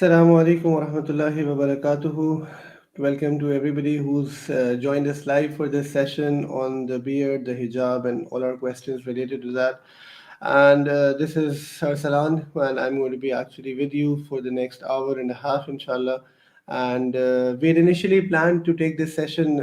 Assalamu alaikum wa rahmatullahi wa barakatuhu. Welcome to everybody who's joined us live for this session on the beard, the hijab, and all our questions related to that. And this is Sarsalan, and I'm going to be actually with you for the next hour and a half, inshallah. And we had initially planned to take this session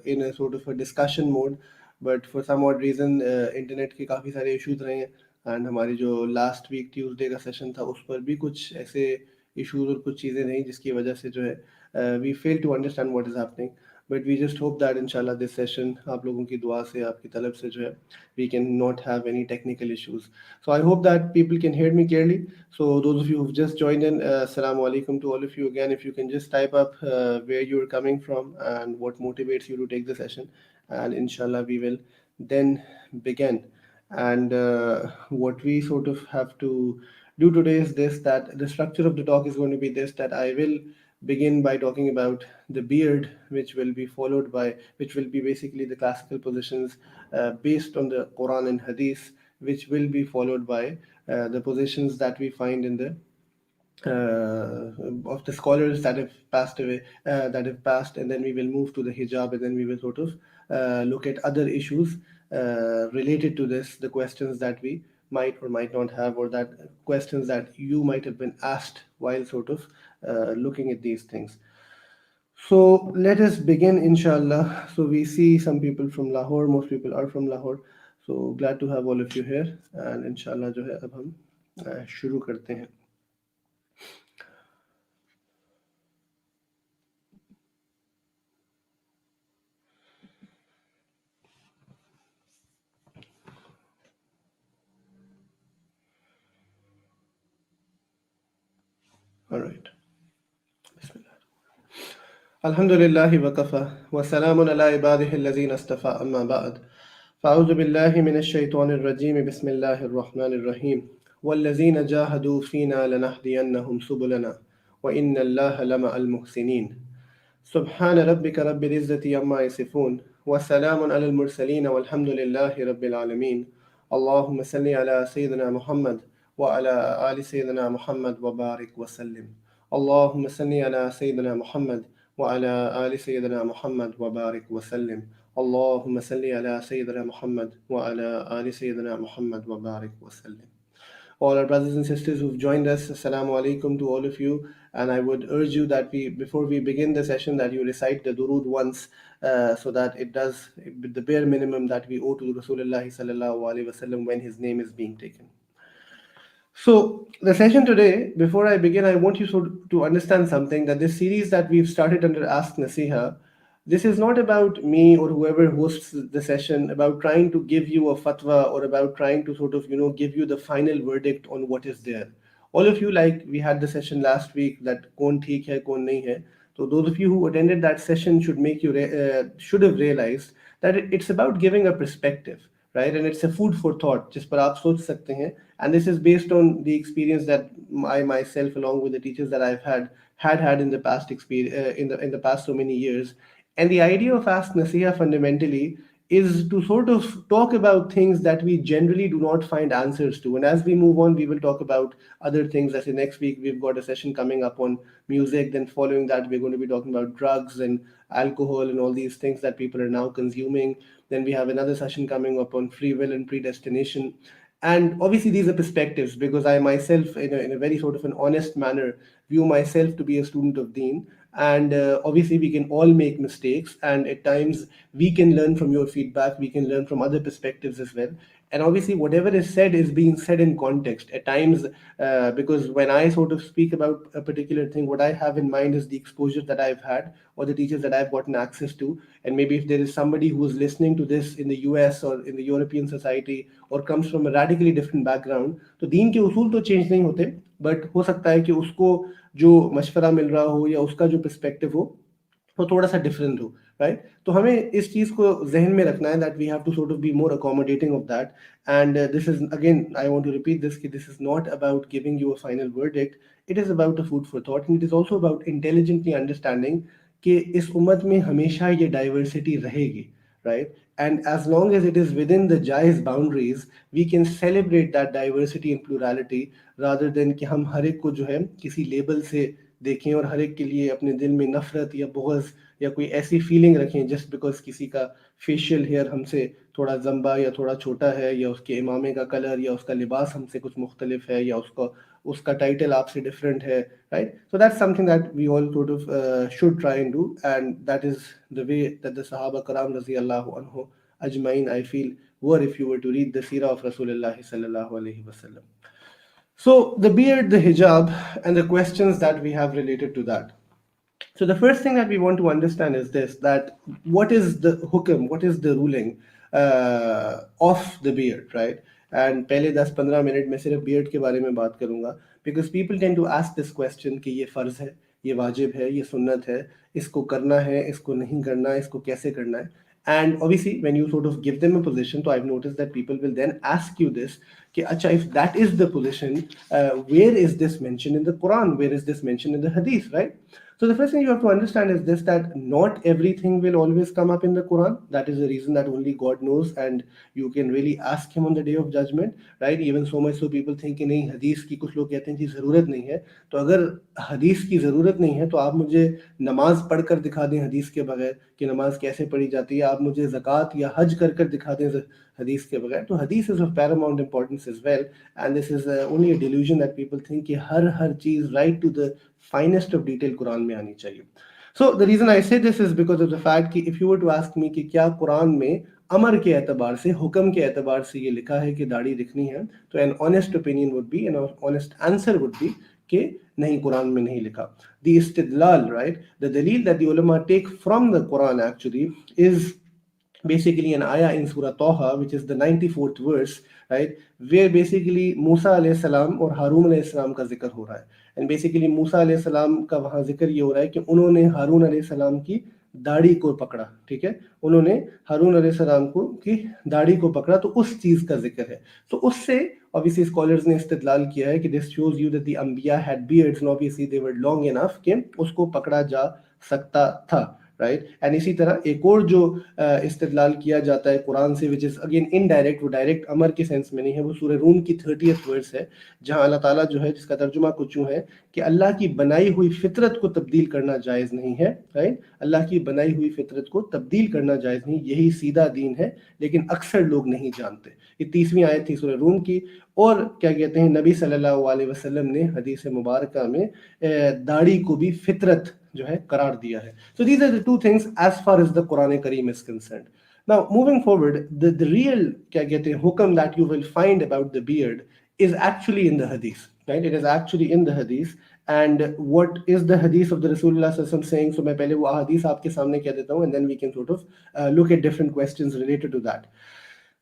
in a sort of a discussion mode, but for some odd reason, internet के काफ़ी सारे issues रहे हैं, and हमारी जो last week Tuesday का session था उस पर भी कुछ ऐसे issues और कुछ चीज़ें रहीं जिसकी वजह से जो है we fail to understand what is happening. But we just hope that inshallah this session आप लोगों की दुआ से आपकी तलब से जो है we can not have any technical issues. So I hope that people can hear me clearly. So those of you who've just joined in, assalamu alaikum to all of you again. If you can just type up where you're coming from and what motivates you to take the session, and inshallah we will then begin. And what we sort of have to do today is this, that the structure of the talk is going to be this, that I will begin by talking about the beard, which will be basically the classical positions based on the Quran and Hadith, which will be followed by the positions that we find in the of the scholars that have passed away, and then we will move to the hijab, and then we will sort of look at other issues related to this, the questions that we might or might not have, or that questions that you might have been asked while sort of looking at these things. So let us begin, inshallah. So we see some people from Lahore, most people are from Lahore. So glad to have all of you here, and inshallah जो है अब हम शुरू करते हैं. All right. Bismillah. Alhamdulillahi wa kafa wa salamun ala ibadihi allazina astafa amma ba'd. فأعوذ بالله من الشيطان الرجيم بسم الله الرحمن الرحيم والذين جاهدوا فينا لنهدينهم سبلنا وإن الله لمع المحسنين سبحان ربك رب العزة عما يصفون وسلام على المرسلين والحمد لله رب العالمين اللهم صل على سيدنا محمد وعلى آل سيدنا محمد وبارك وسلم اللهم صل على سيدنا محمد وعلى آل سيدنا محمد وبارك وسلم اللهم صل على سيدنا محمد وعلى آل سيدنا محمد وبارك وسلم. All our brothers and sisters who've joined us, assalamu alaikum to all of you. And I would urge you that before we begin the session, that you recite the durood once, so that it does the bare minimum that we owe to Rasulullah sallallahu alaihi wasallam when his name is being taken. So the session today, before I begin, I want you to understand something, that this series that we've started under Ask Naseeha, this is not about me or whoever hosts the session about trying to give you a fatwa or about trying to sort of, give you the final verdict on what is there. All of you, like we had the session last week, that kaun theek hai, kaun nahi hai. So those of you who attended that session should have realized that it's about giving a perspective, right? And it's a food for thought. जिस पर आप सोच सकते हैं. And this is based on the experience that I myself, along with the teachers that I've had in the past experience, in the past so many years. And the idea of Ask Nasiha fundamentally is to sort of talk about things that we generally do not find answers to. And as we move on, we will talk about other things. As in next week, we've got a session coming up on music. Then following that, we're going to be talking about drugs and alcohol and all these things that people are now consuming. Then we have another session coming up on free will and predestination. And obviously, these are perspectives, because I myself, in a very sort of an honest manner, view myself to be a student of Deen. And obviously, we can all make mistakes, and at times we can learn from your feedback, we can learn from other perspectives as well. And obviously, whatever is said is being said in context at times, because when I sort of speak about a particular thing, what I have in mind is the exposure that I've had or the teachers that I've gotten access to. And maybe if there is somebody who is listening to this in the US or in the European society or comes from a radically different background, तो दीन के उसूल तो change नहीं होते, but हो सकता है कि उसको जो मशवरा मिल रहा हो या उसका जो पर्सपेक्टिव हो वो थोड़ा सा डिफरेंट हो, राइट? तो हमें इस चीज़ को जहन में रखना है, that we have to sort of be more accommodating of that. And this is again, I want to repeat this, कि this is not about giving you a final verdict. It is about a food for thought, and it is also about intelligently understanding कि इस उम्मत में हमेशा ये diversity रहेगी, right? and as long as it is within the jaiz boundaries, we can celebrate that diversity and plurality, rather than कि हम हर एक को जो है किसी लेबल से देखें और हर एक के लिए अपने दिल में नफरत या बुग़्ज़ या कोई ऐसी फीलिंग रखें जस्ट बिकॉज किसी का फेशियल हेयर हमसे थोड़ा जंबा या थोड़ा छोटा है, या उसके इमामे का कलर या उसका लिबास हमसे कुछ मुख्तलिफ है, या उसका उसका टाइटल आपसे डिफरेंट है, right? So that's something that we all sort of should try and do, and that is the way that the Sahaba Karam radiyallahu anhu ajmain, I feel, were if you were to read the seerah of Rasulullah sallallahu alaihi wasallam. So the beard, the hijab, and the questions that we have related to that. So the first thing that we want to understand is this, that what is the hukam, what is the ruling of the beard, right? And पहले 10-15 minute में सिर्फ beard के बारे में बात करूंगा, because people tend to ask this question कि ये फ़र्ज़ है, ये वाजिब है, ये सुन्नत है, इसको करना है, इसको नहीं करना है, इसको कैसे करना है. And obviously, when you sort of give them a position, so I've noticed that people will then ask you this, कि अच्छा, if that is the position, where is this mentioned in the Quran? Where is this mentioned in the Hadith, right? So the first thing you have to understand is this, that not everything will always come up in the Quran. That is the reason that only God knows, and you can really ask Him on the day of judgment, right? Even so much so people think कि नहीं, हदीस की कुछ लोग कहते हैं कि ज़रूरत नहीं है. तो अगर हदीस की ज़रूरत नहीं है तो आप मुझे नमाज पढ़कर दिखा दें हदीस के बगैर कि नमाज कैसे पढ़ी जाती है, आप मुझे ज़कात या हज कर दिखा दें हदीस के बगैर. तो हदीस is of paramount importance as well, and this is only a delusion that people think कि हर चीज़ right to the finest of detail Quran में आनी चाहिए. So the reason I say this is because of the fact कि if you were to ask me कि क्या कुरान में अमर के एतबार से, हुक्म के एतबार से ये लिखा है कि दाढ़ी दिखनी है, तो an honest opinion would be, an honest answer would be कि नहीं, कुरान में नहीं लिखा. The istidlal, right, the dalil that the ulama take from the Quran actually is basically an ayah in Surah Taha, which is the 94th verse, right, where basically Musa alayhi salam और हारून alayhi salam का जिक्र हो रहा है. And basically Musa alayhi salam का वहाँ जिक्र ये हो रहा है कि उन्होंने हारून alayhi salam की दाढ़ी को पकड़ा, ठीक है, उन्होंने हारून alayhi salam को की दाढ़ी को पकड़ा, तो उस चीज़ का जिक्र है. तो उससे obviously scholars ने इस्तिदलाल किया है कि this shows you that the Anbiya had beards and obviously they were long enough कि उसको पकड़ा जा सकता था, राइट. एंड इसी तरह एक और जो इस्तिदलाल किया जाता है कुरान से, विच इज़ अगेन इनडायरेक्ट, वो डायरेक्ट अमर के सेंस में नहीं है, वो सूरह रूम की 30th वर्स है, जहां अल्लाह ताला जो है, जिसका तर्जुमा कुछ यूं है कि अल्लाह की बनाई हुई फितरत को तब्दील करना जायज़ नहीं है, राइट. अल्लाह की बनाई हुई फितरत को तब्दील करना जायज़ नहीं, यही सीधा दीन है, लेकिन अक्सर लोग नहीं जानते. ये 30वीं आयत थी सूरह रूम की. और क्या कहते हैं, नबी सल्लल्लाहु अलैहि वसल्लम ने हदीस मुबारका में दाढ़ी को भी फितरत जो है करार दिया है. So these are the two things as far as the Quran Kareem is concerned. Now moving forward, the real क्या कहते हैं hukam that you will find about the beard is actually in the hadith, right? It is actually in the hadith. And what is the hadith of the Rasulullah sallallahu alaihi wasallam saying? So मैं पहले वो hadith आपके सामने कह देता हूँ, and then we can sort of look at different questions related to that.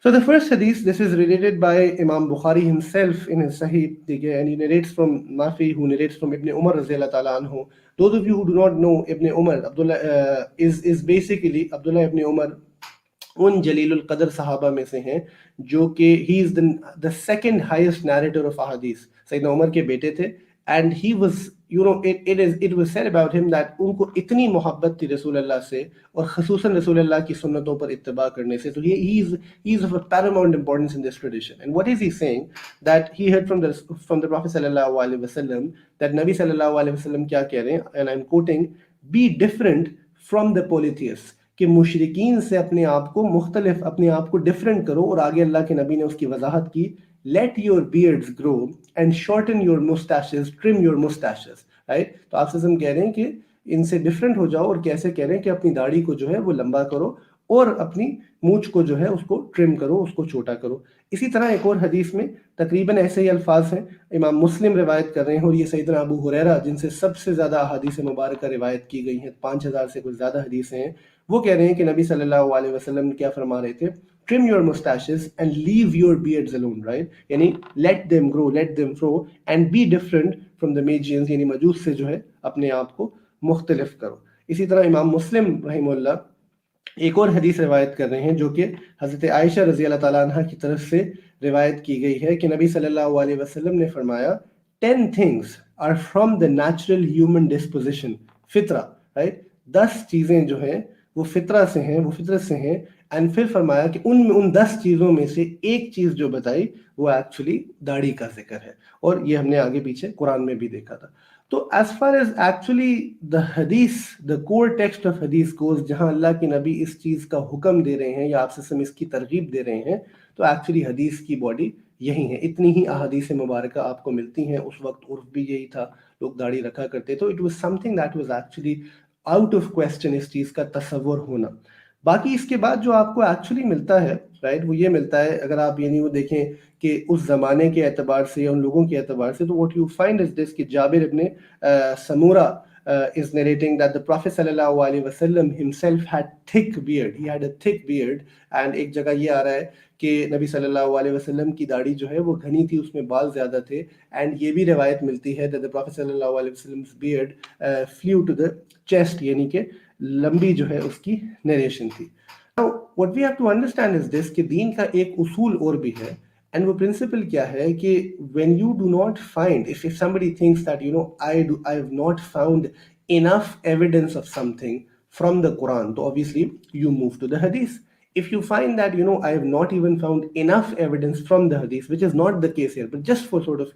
So the first hadith, this is related by Imam Bukhari himself in his Sahih, and he narrates from Nafi, who narrates from Ibn Umar radiyallahu ta'ala anhu. Those of you who do not know Ibn Umar, Abdullah is basically Abdullah ibn Umar उन जलीलुल कदर सहाबा में से हैं जो कि he is the second highest narrator of ahadith. सैयदना उमर के बेटे थे, and he was, you know, it was said about him that उनको इतनी मोहब्बत थी रसूलुल्लाह से और ख़ुसूसन रसूलुल्लाह की सुन्नतों पर इत्तिबा करने से. So he is of a paramount importance in this tradition. And what is he saying? That he heard from the Prophet sallallahu alaihi wasallam that Nabi sallallahu alaihi wasallam क्या कह रहे हैं, and I'm quoting, be different from the polytheists, कि मुशरिकीन से अपने आप को मुख्तलिफ, अपने आप को डिफरेंट करो. और आगे अल्लाह के नबी ने उसकी वजाहत की, let your beards grow and shorten your mustaches, trim your mustaches, right. तो आपसे हम कह रहे हैं कि इनसे डिफरेंट हो जाओ, और कैसे कह रहे हैं कि अपनी दाढ़ी को जो है वो लंबा करो और अपनी मूंछ को जो है उसको ट्रिम करो, उसको छोटा करो. इसी तरह एक और हदीस में तकरीबन ऐसे ही अल्फाज हैं, इमाम मुस्लिम रिवायत कर रहे हैं, और ये सैयदना अबू हुरैरा, जिनसे सबसे ज़्यादा हदीस मुबारक रिवायत की गई हैं, 5000 से कुछ ज़्यादा हदीसें हैं, वो कह रहे हैं कि नबी सल्लल्लाहु अलैहि वसल्लम क्या फरमा रहे थे, trim your mustaches and leave your beards alone, right. यानी let them grow, let them grow and be different from the Magians, यानी मजूस से जो है अपने आप को मुख्तलिफ करो. इसी तरह इमाम मुस्लिम रहमहुल्लाह एक और हदीस रिवायत कर रहे हैं जो कि हज़रत आयशा रज़ी अल्लाह ताला अन्हा की तरफ से रिवायत की गई है कि नबी सल्लल्लाहु अलैहि वसल्लम ने फरमाया, 10 things are from the natural human disposition, फितरा, राइट. 10 चीज़ें जो हैं वो फितरा से हैं, वो फितरत से हैं. एंड फिर फरमाया कि उन 10 चीज़ों में से एक चीज़ जो बताई वो एक्चुअली दाढ़ी का जिक्र है, और ये हमने आगे पीछे कुरान में भी देखा था। तो as far as actually the hadith, the core text of hadith goes, जहाँ अल्लाह के नबी इस चीज़ का हुक्म दे रहे हैं या आपसे इसकी तरगीब दे रहे हैं, तो एक्चुअली हदीस की बॉडी यही है। इतनी ही अहादीस मुबारक आपको मिलती हैं। उस वक्त उर्फ भी यही था, लोग दाढ़ी रखा करते, तो it was something that was actually out of question इस चीज़ का तसव्वुर होना। बाकी इसके बाद जो आपको एक्चुअली मिलता है, राइट, वो ये मिलता है, अगर आप यानी वो देखें कि उस ज़माने के एतबार से या उन लोगों के एतबार से, तो what you find is this कि जाबिर इब्ने समूरा is narrating that the Prophet sallallahu alaihi wasallam himself had thick beard. He had a thick beard, and एक जगह ये आ रहा है कि नबी सल्लल्लाहु अलैहि वसल्लम की दाढ़ी जो है वो घनी थी, उसमें बाल ज़्यादा थे। एंड ये भी रिवायत मिलती है that the Prophet सल्लल्लाहु अलैहि वसल्लम's beard flew to the chest, यानी कि लंबी जो है उसकी नरेशन थी। Now, what we have to understand is this कि दीन का एक उसूल और भी है, एंड वो प्रिंसिपल क्या है कि when you do not find, if somebody thinks that I have not found enough evidence of something from the Quran, so obviously you move to the Hadith. If you find that I have not even found enough evidence from the Hadith, which is not the case here, but just for sort of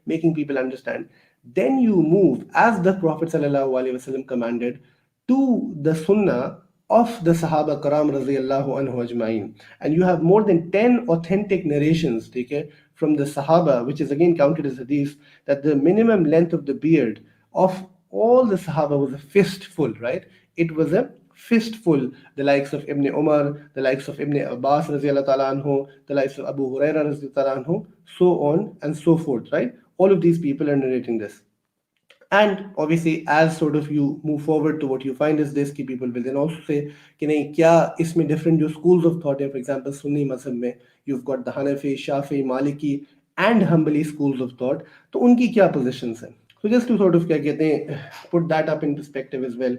making people understand, then you move, as the Prophet sallallahu alaihi wasallam commanded, to the Sunnah of the Sahaba Karam radiyallahu anhu ajma'in. And you have more than 10 authentic narrations, okay, from the Sahaba, which is again counted as hadith, that the minimum length of the beard of all the Sahaba was a fistful, right? It was a fistful. The likes of Ibn Umar, the likes of Ibn Abbas radiyallahu ta'ala anhu, the likes of Abu Huraira radiyallahu ta'ala anhu, so on and so forth, right? All of these people are narrating this. And obviously, as sort of you move forward to what you find is this, कि people will then also say कि नहीं, क्या इसमें different जो schools of thought है, for example Sunni मज़हब में you've got the Hanafi, Shafi, Maliki and Hanbali schools of thought, तो उनकी क्या positions हैं? So just to sort of क्या कहते हैं, put that up in perspective as well,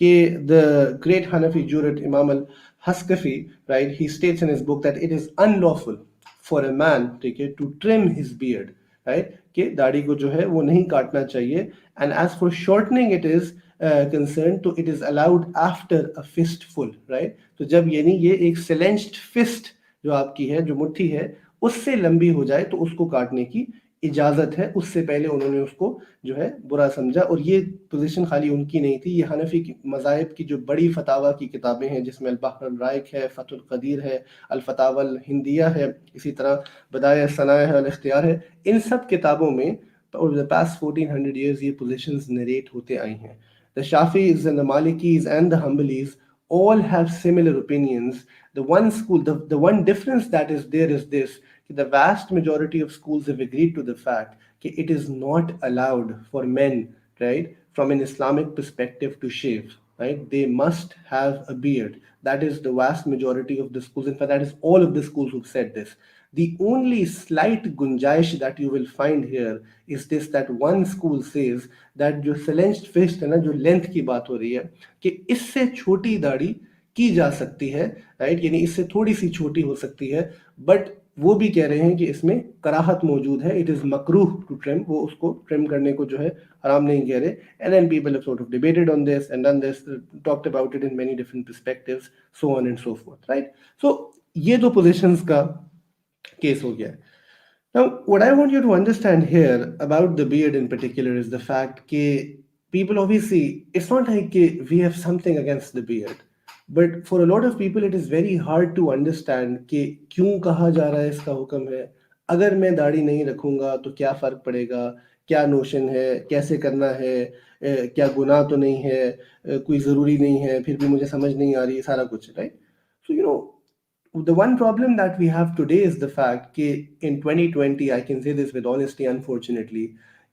कि the great Hanafi jurist Imam al-Haskafi, right, he states in his book that it is unlawful for a man, ठीक है, to trim his beard, right, कि दाढ़ी को जो है वो नहीं काटना चाहिए। And as for shortening it is concern, तो it is allowed after a fistful, right. तो जब यानी ये एक सेलेंस्ड फिस्ट जो आपकी है, जो मुट्ठी है, उससे लंबी हो जाए तो उसको काटने की इजाज़त है। उससे पहले उन्होंने उसको जो है बुरा समझा। और ये पोजीशन खाली उनकी नहीं थी, ये हनफी मज़ाहिब की जो बड़ी फतावा की किताबें हैं, जिसमें अल-बहर अल-राइक है, फतुल क़दीर है, अल-फतावा अल-हिंदिया है, इसी तरह बदाया सनाया है, अल-इख्तियार है, इन सब किताबों में over the past 1400 years ये positions narrate होते आई हैं। The Shafis and the Malikis and the Hanbalis all have similar opinions. The one school, the one difference that is there is this: the vast majority of schools have agreed to the fact that it is not allowed for men, right, from an Islamic perspective to shave. Right? They must have a beard. That is the vast majority of the schools. In fact, that is all of the schools who've said this. The only slight gunjaish that you will find here is this, that one school says that जो selenced fist है ना, जो length की बात हो रही है, कि इससे छोटी दाढ़ी की जा सकती है, राइट, यानी इससे थोड़ी सी छोटी हो सकती है, बट वो भी कह रहे हैं कि इसमें कराहत मौजूद है, इट इज़ मकरूह टू ट्रिम, वो उसको ट्रिम करने को जो है हराम नहीं कह रहे। And then people have sort of debated on this and done this, talked about it in many different perspectives, so on and so forth, right. So ये दो पोजीशंस का केस हो गया है। Now, what I want you to understand here about the beard in particular is the fact that people obviously, it's not like we have something against the beard, but for a lot of people it is very hard to understand कि क्यों कहा जा रहा है इसका हुक्म है, अगर मैं दाढ़ी नहीं रखूंगा तो क्या फ़र्क पड़ेगा, क्या नोशन है, कैसे करना है, क्या गुनाह तो नहीं है, कोई ज़रूरी नहीं है, फिर भी मुझे समझ नहीं आ रही है, सारा कुछ, right. So the one problem that we have today is the fact that in 2020, I can say this with honesty, unfortunately,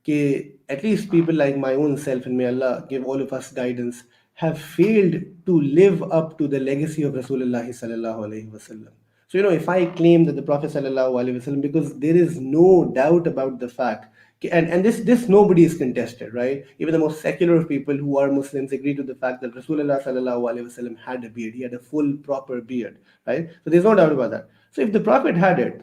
that at least people like my own self, and may Allah give all of us guidance, have failed to live up to the legacy of Rasulullah sallallahu alaihi wasallam. So, if I claim that the Prophet sallallahu alaihi wasallam, because there is no doubt about the fact, and this nobody is contested, right? Even the most secular of people who are Muslims agree to the fact that Rasulullah sallallahu alaihi wasallam had a beard. He had a full proper beard, right? So there's no doubt about that. So if the Prophet had it,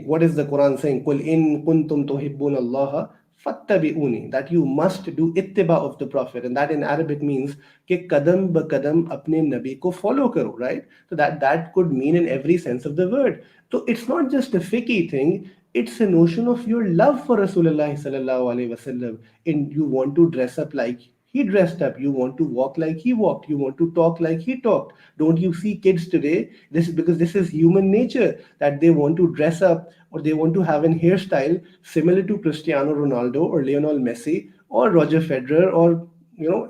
what is the Quran saying? قُلْ إِن كُنْتُمْ تُحِبُّونَ اللَّهَ fattabi'uni, that you must do ittiba of the Prophet, and that in Arabic means कि कदम ब कदम अपने नबी को follow करो, right? So that could mean in every sense of the word. So it's not just a fiqhy thing, it's a notion of your love for Rasulullah sallallahu alaihi wasallam, and you want to dress up like he dressed up, you want to walk like he walked, you want to talk like he talked. Don't you see kids today? This is because this is human nature, that they want to dress up or they want to have an hairstyle similar to Cristiano Ronaldo or Lionel Messi or Roger Federer or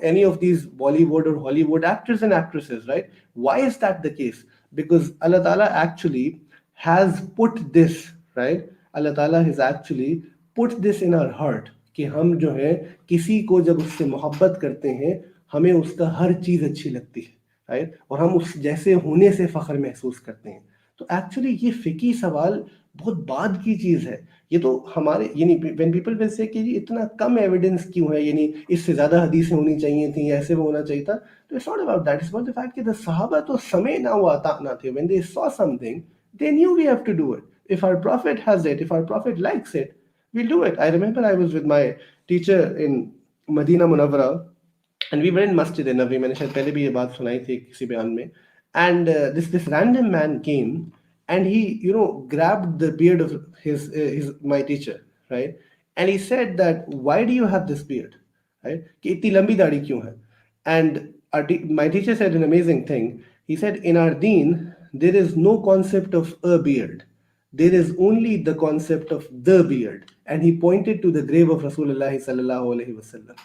any of these Bollywood or Hollywood actors and actresses, right? Why is that the case? Because Allah Ta'ala actually has put this, right? Allah Ta'ala has actually put this in our heart कि हम जो है किसी को जब उससे मोहब्बत करते हैं हमें उसका हर चीज़ अच्छी लगती है, राइट? और हम उस जैसे होने से फ़ख्र महसूस करते हैं. तो एक्चुअली ये फ़िकी सवाल बहुत बाद की चीज़ है. ये तो हमारे यानी व्हेन पीपल विल से कि इतना कम एविडेंस क्यों है, यानी इससे ज़्यादा हदीसें होनी चाहिए थी, ऐसे वो होना चाहिए था. तो it's not about that, it's about the fact कि द सहाबा तो समय ना हुआ था ना थे. When they saw something they knew we have to do it. If our Prophet has it, if our Prophet likes it, we'll do it. I remember I was with my teacher in Medina Munawwara, and we were in Masjid Nabi. मैंने शायद पहले भी ये बात सुनाई थी किसी बयान में. And this random man came and he grabbed the beard of his my teacher, right? And he said that, why do you have this beard, right? कि इतनी लंबी दाढ़ी क्यों है? And my teacher said an amazing thing. He said, in our deen, there is no concept of a beard. There is only the concept of the beard. And he pointed to the grave of Rasulullah sallallahu alaihi wasallam.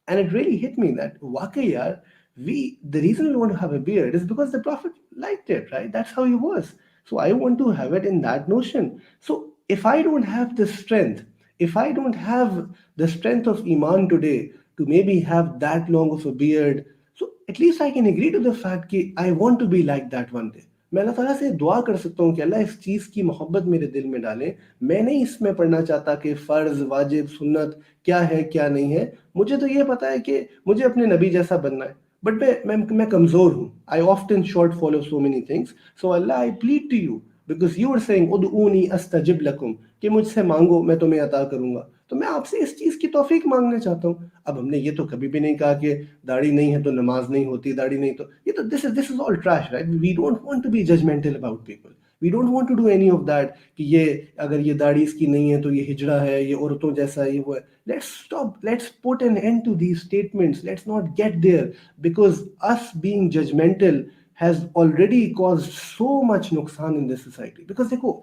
And it really hit me that Waqiyar, the reason we want to have a beard is because the Prophet liked it, right? That's how he was. So I want to have it in that notion. So if I don't have the strength, if I don't have the strength of Iman today to maybe have that long of a beard, so at least I can agree to the fact that I want to be like that one day. मैं अल्लाह ताला से दुआ कर सकता हूँ कि अल्लाह इस चीज़ की मोहब्बत मेरे दिल में डाले. मैं नहीं इसमें पढ़ना चाहता कि फ़र्ज़ वाजिब सुन्नत क्या है क्या नहीं है. मुझे तो ये पता है कि मुझे अपने नबी जैसा बनना है. बट मैं कमज़ोर हूँ. I often short follow so many things. So Allah I plead to you because you are saying उदऊनी अस्तजिब लकुम, कि मुझसे मांगो मैं तुम्हें अता करूँगा. तो मैं आपसे इस चीज़ की तौफीक मांगना चाहता हूँ. अब हमने ये तो कभी भी नहीं कहा कि दाढ़ी नहीं है तो नमाज नहीं होती, दाढ़ी नहीं तो ये तो this is all trash, right? We don't want to be judgemental about people. We don't want to do any of that कि ये अगर ये दाढ़ी इसकी नहीं है तो ये हिजड़ा है, ये औरतों जैसा है, ये वो है. Let's stop, let's put an end to these statements. Let's not get there because us being judgemental has already caused so much nuksan in this society. Because देखो,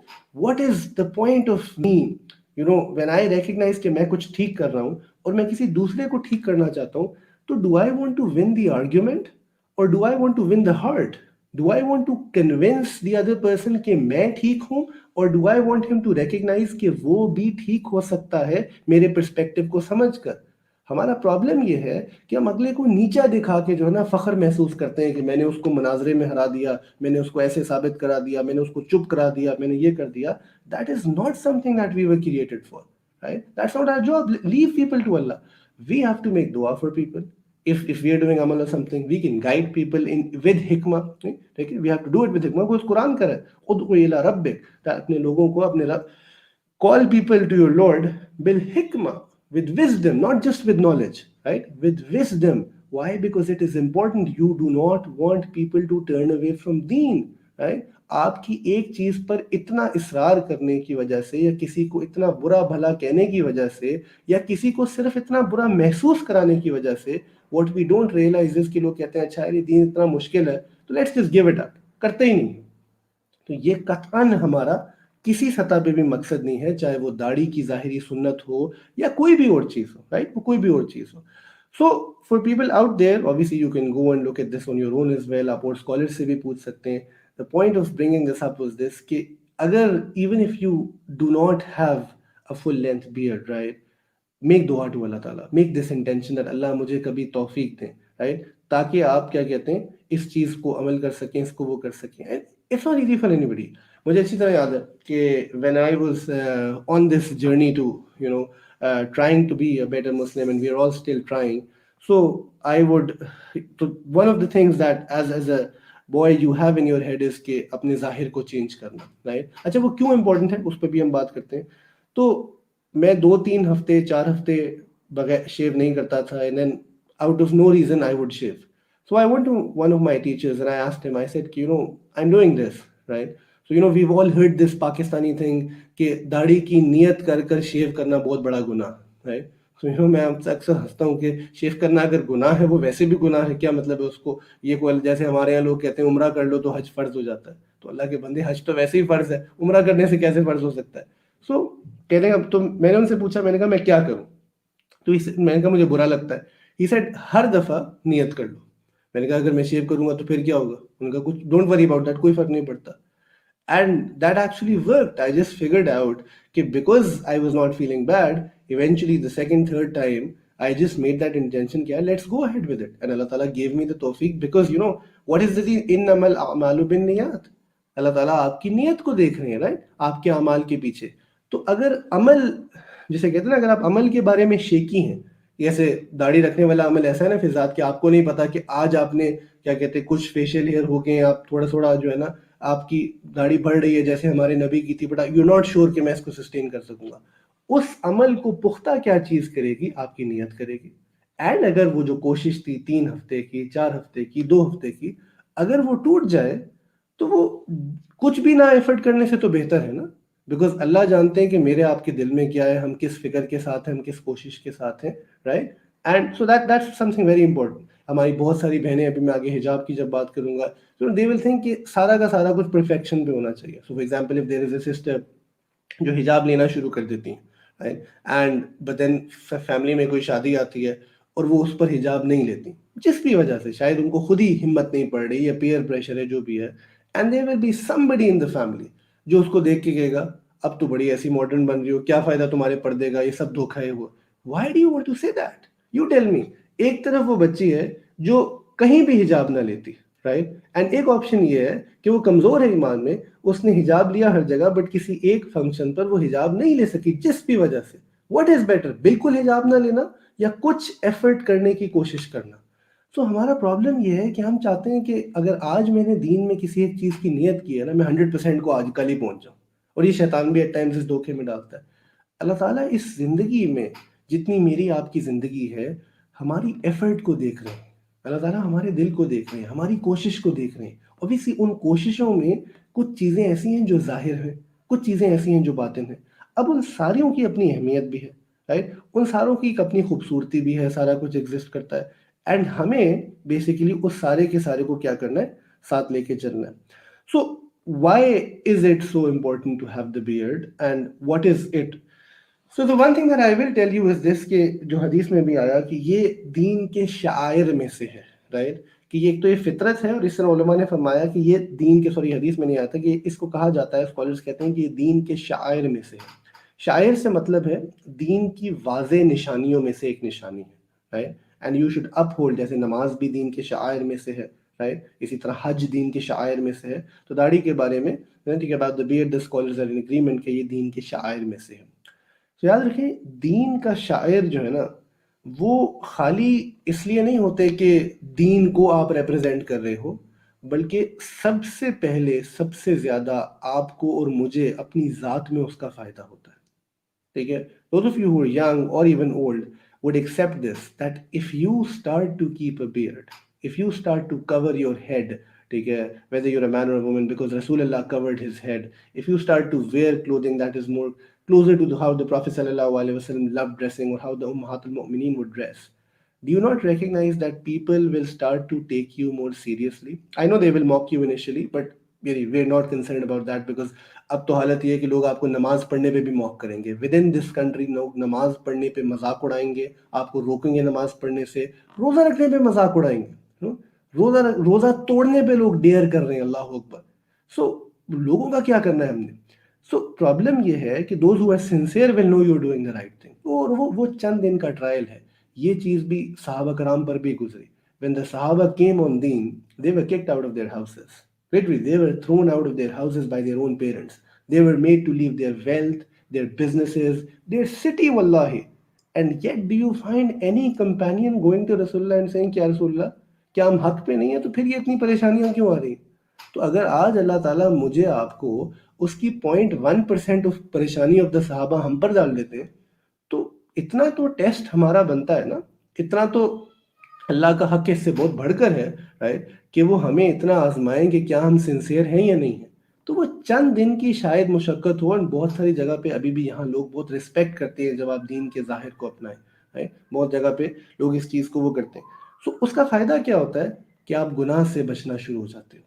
what is the point of me, when I recognize कि मैं कुछ ठीक कर रहा हूँ और मैं किसी दूसरे को ठीक करना चाहता हूँ, तो do I want to win the argument or do I want to win the heart? Do I want to convince the other person कि मैं ठीक हूँ or do I want him to recognize कि वो भी ठीक हो सकता है मेरे perspective को समझकर? हमारा प्रॉब्लम ये है कि हम अगले को नीचा दिखा के जो है ना फख्र महसूस करते हैं कि मैंने उसको मनाजरे में हरा दिया, मैंने उसको ऐसे साबित करा दिया, मैंने उसको चुप करा दिया, मैंने ये कर दिया. That is not something that we were created for, right? That's not our job. Leave people to Allah. We have to make दुआ for people. if we are doing amal or something, we can guide people in with hikmah. ठीक है, we have to do it with hikmah. कुछ कुरान करे उदउ इला रब्बिक, अपने लोगों को अपने रब, call people to your Lord bil hikmah, with wisdom, not just with knowledge, right? With wisdom. Why? Because it is important. You do not want people to turn away from deen, right? आपकी एक चीज पर इतना इसरार करने की वजह से या किसी को इतना बुरा भला कहने की वजह से या किसी को सिर्फ इतना बुरा महसूस कराने की वजह से, what we don't realize is कि लोग कहते हैं अच्छा ये दीन इतना मुश्किल है तो let's just give it up, करते ही नहीं. तो ये कतअन हमारा किसी सतह पे भी मकसद नहीं है, चाहे वो दाढ़ी की ज़ाहिरी सुन्नत हो या कोई भी और चीज़ हो, राइट? वो कोई भी और चीज़ हो. So for people out there, obviously you can go and look at this on your own as well. आप और स्कॉलर से भी पूछ सकते हैं. The point of bringing this up was this कि अगर even if you do not have a full length beard, right, make दुआ टू अल्लाह ताला, make this intention that Allah मुझे कभी तौफीक दें, राइट, ताकि आप क्या कहते हैं इस चीज़ को अमल कर सकें, इसको वो कर सकें. And it's not easy for anybody. मुझे अच्छी तरह याद है कि when I was on this journey to trying to be a better Muslim, and we are all still trying. So I would, one of the things that as a boy you have in your head is कि अपने जाहिर को change करना, right? अच्छा, वो क्यों important है उस पर भी हम बात करते हैं. तो मैं 2-3 हफ्ते 4 हफ्ते बगैर शेव नहीं करता था, and then out of no reason I would shave. So I went to one of my teachers and I asked him, I said, I'm doing this, right? So we've all heard this Pakistani thing कि दाढ़ी की नियत कर कर शेव करना बहुत बड़ा गुनाह, right? So मैं आपसे अक्सर हंसता हूँ कि शेव करना अगर गुनाह है, वो वैसे भी गुनाह है, क्या मतलब है उसको? ये कोई जैसे हमारे यहाँ लोग कहते हैं उम्रा कर लो तो हज फर्ज हो जाता है, तो अल्लाह के बंदे हज तो वैसे ही फर्ज है, उम्रा करने से कैसे फर्ज हो सकता है? सो कहते हैं, अब तो मैंने उनसे पूछा, मैंने कहा मैं क्या करूँ? तो मैंने कहा मुझे बुरा लगता है। ही सेड हर दफा नियत कर लो। मैंने कहा अगर मैं शेव करूंगा तो फिर क्या होगा? उनका कुछ डोंट वरी अबाउट दैट, कोई फर्क नहीं पड़ता। And that actually worked. I just figured out कि because I was not feeling bad, eventually the second third time I just made that intention क्या let's go ahead with it, and Allah Ta'ala give me the तौफीक, because what is the इन्नमल अमालु बिन्नियात। अल्लाह ताला आपकी नियत को देख रहे हैं, राइट, आपके अमाल के पीछे। तो अगर अमल, जिसे कहते हैं ना, अगर आप अमल के बारे में शेकी हैं, जैसे दाढ़ी रखने वाला अमल ऐसा है ना फिजात, कि आपको नहीं पता कि आज आपने क्या कहते हैं कुछ फेशियल हेयर हो गए, आप थोड़ा थोड़ा जो है ना आपकी दाढ़ी बढ़ रही है जैसे हमारे नबी की थी, बट यू नॉट श्योर कि मैं इसको सस्टेन कर सकूंगा। उस अमल को पुख्ता क्या चीज करेगी? आपकी नियत करेगी। एंड अगर वो जो कोशिश थी 3 हफ्ते की, 4 हफ्ते की, 2 हफ्ते की, अगर वो टूट जाए, तो वो कुछ भी ना एफर्ट करने से तो बेहतर है ना। बिकॉज अल्लाह जानते हैं कि मेरे आपके दिल में क्या है, हम किस फिक्र के साथ हैं, हम किस कोशिश के साथ हैं, right. And so that's something very important. हमारी बहुत सारी बहनें, अभी मैं आगे हिजाब की जब बात करूंगा, तो दे विल थिंक कि सारा का सारा कुछ परफेक्शन पे होना चाहिए। So for example, if there is a sister जो हिजाब लेना शुरू कर देती हैं, right, and but then family में कोई शादी आती है और वो उस पर हिजाब नहीं लेती, जिस भी वजह से, शायद उनको खुद ही हिम्मत नहीं पड़ रही, या पीयर प्रेशर है, जो भी है, and there will be somebody in the family जो उसको देख के कहेगा अब तो बड़ी ऐसी मॉडर्न बन रही हो, क्या फायदा तुम्हारे पर्दे का, ये सब धोखा है वो। Why do you want to say that? You tell me. एक तरफ वो बच्ची है जो कहीं भी हिजाब ना लेती, राइट, एंड एक ऑप्शन ये है कि वो कमजोर है ईमान में, उसने हिजाब लिया हर जगह, बट किसी एक फंक्शन पर वो हिजाब नहीं ले सकी जिस भी वजह से। व्हाट इज बेटर, बिल्कुल हिजाब ना लेना या कुछ एफर्ट करने की कोशिश करना? तो हमारा प्रॉब्लम ये है कि हम चाहते हैं कि अगर आज मैंने दीन में किसी एक चीज की नियत की है ना, मैं 100% को आज कल ही पहुंच जाऊं। और ये शैतान भी एट टाइम्स इस धोखे में डालता है। अल्लाह ताला इस जिंदगी में, जितनी मेरी आपकी जिंदगी है, हमारी एफर्ट को देख रहे हैं। अल्लाह ताला हमारे दिल को देख रहे हैं, हमारी कोशिश को देख रहे हैं। ऑब्वियसली उन कोशिशों में कुछ चीज़ें ऐसी हैं जो जाहिर हैं, कुछ चीज़ें ऐसी हैं जो बातिन हैं। अब उन सारियों की अपनी अहमियत भी है, राइट, उन सारों की एक अपनी खूबसूरती भी है, सारा कुछ एग्जिस्ट करता है। एंड हमें बेसिकली उस सारे के सारे को क्या करना है? साथ लेके चलना है। सो why is it so important to have the beard and what is it? So the one thing that I will tell you is this, कि जो हदीस में भी आया कि ये दीन के शायर में से है, राइट, कि ये एक तो ये फितरत है, और इस तरह उलमा ने फरमाया कि ये दीन के, सॉरी हदीस में नहीं आता, कि इसको कहा जाता है, स्कॉलर्स कहते हैं कि ये दीन के शायर में से है। शायर से मतलब है दीन की वाज़े निशानियों में से एक निशानी है, right, and you should uphold. जैसे नमाज भी दीन के शायर में से है, राइट, इसी तरह हज दीन के शायर में से है। तो दाढ़ी के बारे में, ठीक है, बात the beard, the scholars are in agreement कि ये दीन के शायर में से है। तो याद रखें, दीन का शायर जो है ना, वो खाली इसलिए नहीं होते कि दीन को आप रिप्रेजेंट कर रहे हो, बल्कि सबसे पहले सबसे ज्यादा आपको और मुझे अपनी जात में उसका फायदा होता है। ठीक है, those of you who are young or even old would accept this, that if you start to keep a beard, if you start to cover your head, ठीक है, whether you're a man or a woman, because Rasulullah covered his head, if you start to wear clothing that is more closer to how the Prophet sallallahu alaihi wasallam loved dressing, or how the Ummahatul Mu'mineen would dress, do you not recognize that people will start to take you more seriously? I know they will mock you initially, but we're not concerned about that, because अब तो हालत ये है कि लोग आपको नमाज पढ़ने पे भी मॉक करेंगे। विद इन दिस कंट्री लोग नमाज पढ़ने पे मजाक उड़ाएंगे, आपको रोकेंगे नमाज पढ़ने से, रोजा रखने पे मजाक उड़ाएंगे, रोजा रोजा तोड़ने पे लोग डेयर कर रहे हैं, अल्लाह अकबर। सो लोगों का क्या करना है हमने? सो प्रॉब्लम ये है कि those who are sincere will know you are doing the right thing. और वो चंद दिन का ट्रायल है। ये चीज भी सहाबा कराम पर भी गुजरी। When the Sahaba came on Deen, they were kicked out of their houses. Literally, they were thrown out of their houses by their own parents. They were made to leave their wealth, their businesses, their city, wallahi. And yet, do you find any companion going to Rasulullah and saying, क्या Rasulullah, क्या हम हक पे नहीं है, तो फिर ये इतनी परेशानियां क्यों आ रही? तो अगर आज अल्लाह ताला मुझे आपको उसकी 0.1% ऑफ परेशानी ऑफ द सहाबा हम पर डाल देते हैं, इतना तो टेस्ट हमारा बनता है ना, इतना तो अल्लाह का हक इससे बहुत बढ़कर है, राइट, कि वो हमें इतना आजमाएं कि क्या हम सिंसियर हैं या नहीं है। तो वो चंद दिन की शायद मुशक्क़त हो, और बहुत सारी जगह पे अभी भी यहाँ लोग बहुत रिस्पेक्ट करते हैं जब आप दीन के ज़ाहिर को अपनाएं, राइट। बहुत जगह पे लोग इस चीज़ को वो करते हैं। सो उसका फ़ायदा क्या होता है कि आप गुनाह से बचना शुरू हो जाते हो।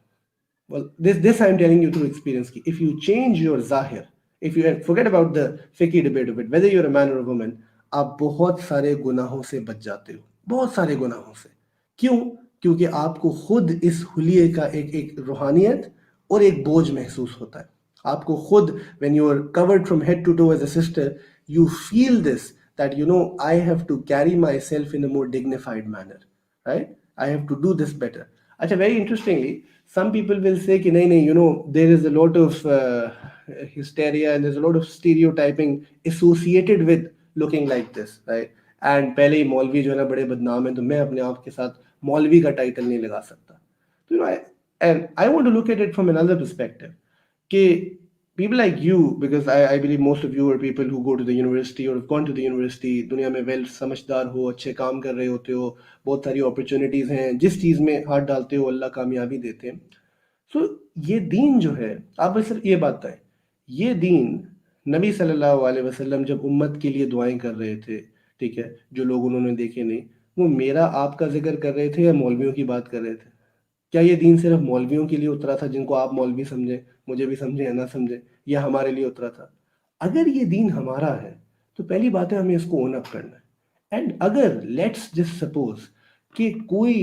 Well, this I'm telling you through experience. If you change your zahir, if you forget about the fiqh debate of it, whether you're a man or a woman, आप बहुत सारे गुनाहों से बच जाते हो, बहुत सारे गुनाहों से। क्यों? क्योंकि आपको खुद इस हुलिये का एक एक रूहानियत और एक बोझ महसूस होता है। आपको खुद, when you are covered from head to toe as a sister, you feel this, that you know I have to carry myself in a more dignified manner, right? I have to do this better. अच्छा, very interestingly, some people will say कि नहीं नहीं, you know, there is a lot of hysteria and there's a lot of stereotyping associated with looking like this, right? And पहले ही मौलवी जो है ना बड़े बदनाम हैं, तो मैं अपने आप के साथ मौलवी का टाइटल नहीं लगा सकता। तो and I want to look at it from another perspective, कि people like you, because I believe most of you are people who go to the university or have gone to the university, दुनिया में well समझदार हो, अच्छे काम कर रहे होते हो, बहुत सारी अपॉर्चुनिटीज़ हैं, जिस चीज़ में हाथ डालते हो अल्लाह कामयाबी देते हैं। सो ये दीन जो है, आप बस सिर्फ ये बात है, ये दीन नबी सल्लल्लाहु अलैहि वसल्लम जब उम्मत के लिए दुआएं कर रहे थे, ठीक है, जो लोग उन्होंने देखे नहीं, वो मेरा आपका जिक्र कर रहे थे या मौलवियों की बात कर रहे थे? क्या ये दीन सिर्फ मौलवियों के लिए उतरा था, जिनको आप मौलवी समझें, मुझे भी समझें या ना समझें, या हमारे लिए उतरा था? अगर ये दीन हमारा है तो पहली बात है हमें इसको ओन अप करना है। एंड अगर लेट्स जस्ट सपोज कि कोई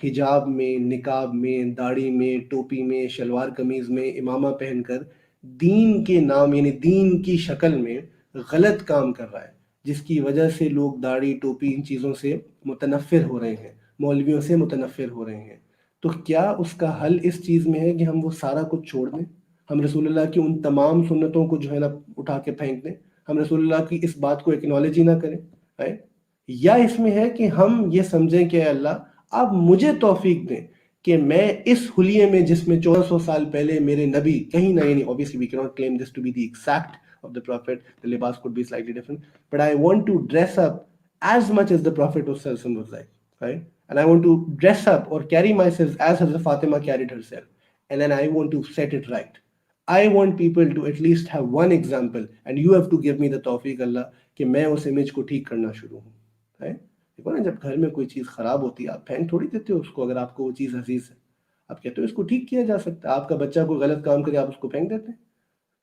हिजाब में, निकाब में, दाढ़ी में, टोपी में, शलवार कमीज में, इमामा पहनकर दीन के नाम यानी दीन की शक्ल में गलत काम कर रहा है, जिसकी वजह से लोग दाढ़ी, टोपी, इन चीज़ों से मुतनफ़िर हो रहे हैं, मौलवियों से मुतनफ़िर हो रहे हैं, तो क्या उसका हल इस चीज़ में है कि हम वो सारा कुछ छोड़ दें, हम रसूलुल्लाह की उन तमाम सुन्नतों को जो है ना उठा के फेंक दें, हम रसूलुल्लाह की इस बात को एक्नॉलेज ही ना करें, राइट? या इसमें है कि हम ये समझें कि अल्लाह आप मुझे तौफीक दें कि मैं इस हुलिये में, जिसमें 1400 साल पहले मेरे नबी कहीं ना, यानी obviously we can not claim this to be the exact of the prophet, the libas could be slightly different, but I want to dress up as much as the prophet was like, right? And I want to dress up or carry myself as Hazrat Fatima carried herself, and then I want to set it right. I want people to at least have one example, and you have to give me the तौफीक अल्लाह कि मैं उस image को ठीक करना शुरू हूँ, है। देखो ना, जब घर में कोई चीज़ खराब होती है आप फेंक थोड़ी देते हो उसको, अगर आपको वो चीज़ अजीज है, आप कहते हो इसको ठीक किया जा सकता है। आपका बच्चा कोई गलत काम करे, आप उसको फेंक देते हैं।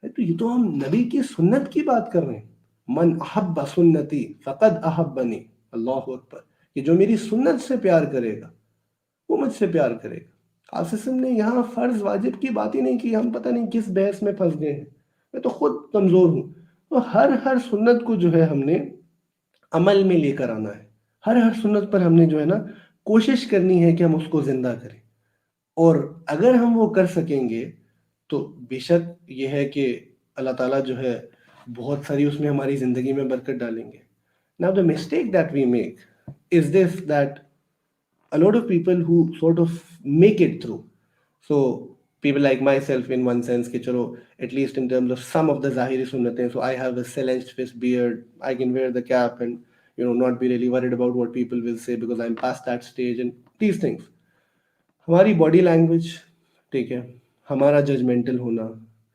तो ये तो हम नबी की सुन्नत की बात कर रहे हैं। मन अहब्बा सुन्नती फ़क़द अहब्बनी, अल्लाहु अकबर, कि जो मेरी सुन्नत से प्यार करेगा वो मुझसे प्यार करेगा। आसिम ने यहाँ फर्ज वाजिब की बात ही नहीं की, हम पता नहीं किस बहस में फंस गए हैं। मैं तो खुद कमज़ोर हूँ। तो हर हर सुन्नत को जो है हमने अमल में लेकर आना है, हर हर सुन्नत पर हमने जो है ना कोशिश करनी है कि हम उसको ज़िंदा करें। और अगर हम वो कर सकेंगे तो बेशक ये है कि अल्लाह ताला जो है बहुत सारी उसमें हमारी ज़िंदगी में बरकत डालेंगे। Now the mistake that we make is this, that a lot of people who sort of make it through. So people like myself, in one sense, कि चलो at least in terms of some of the zahiri sunnatein, so I have a selenged fist beard, I can wear the cap and not be really worried about what people will say because I'm past that stage and these things. हमारी body language, ठीक है, हमारा judgemental होना,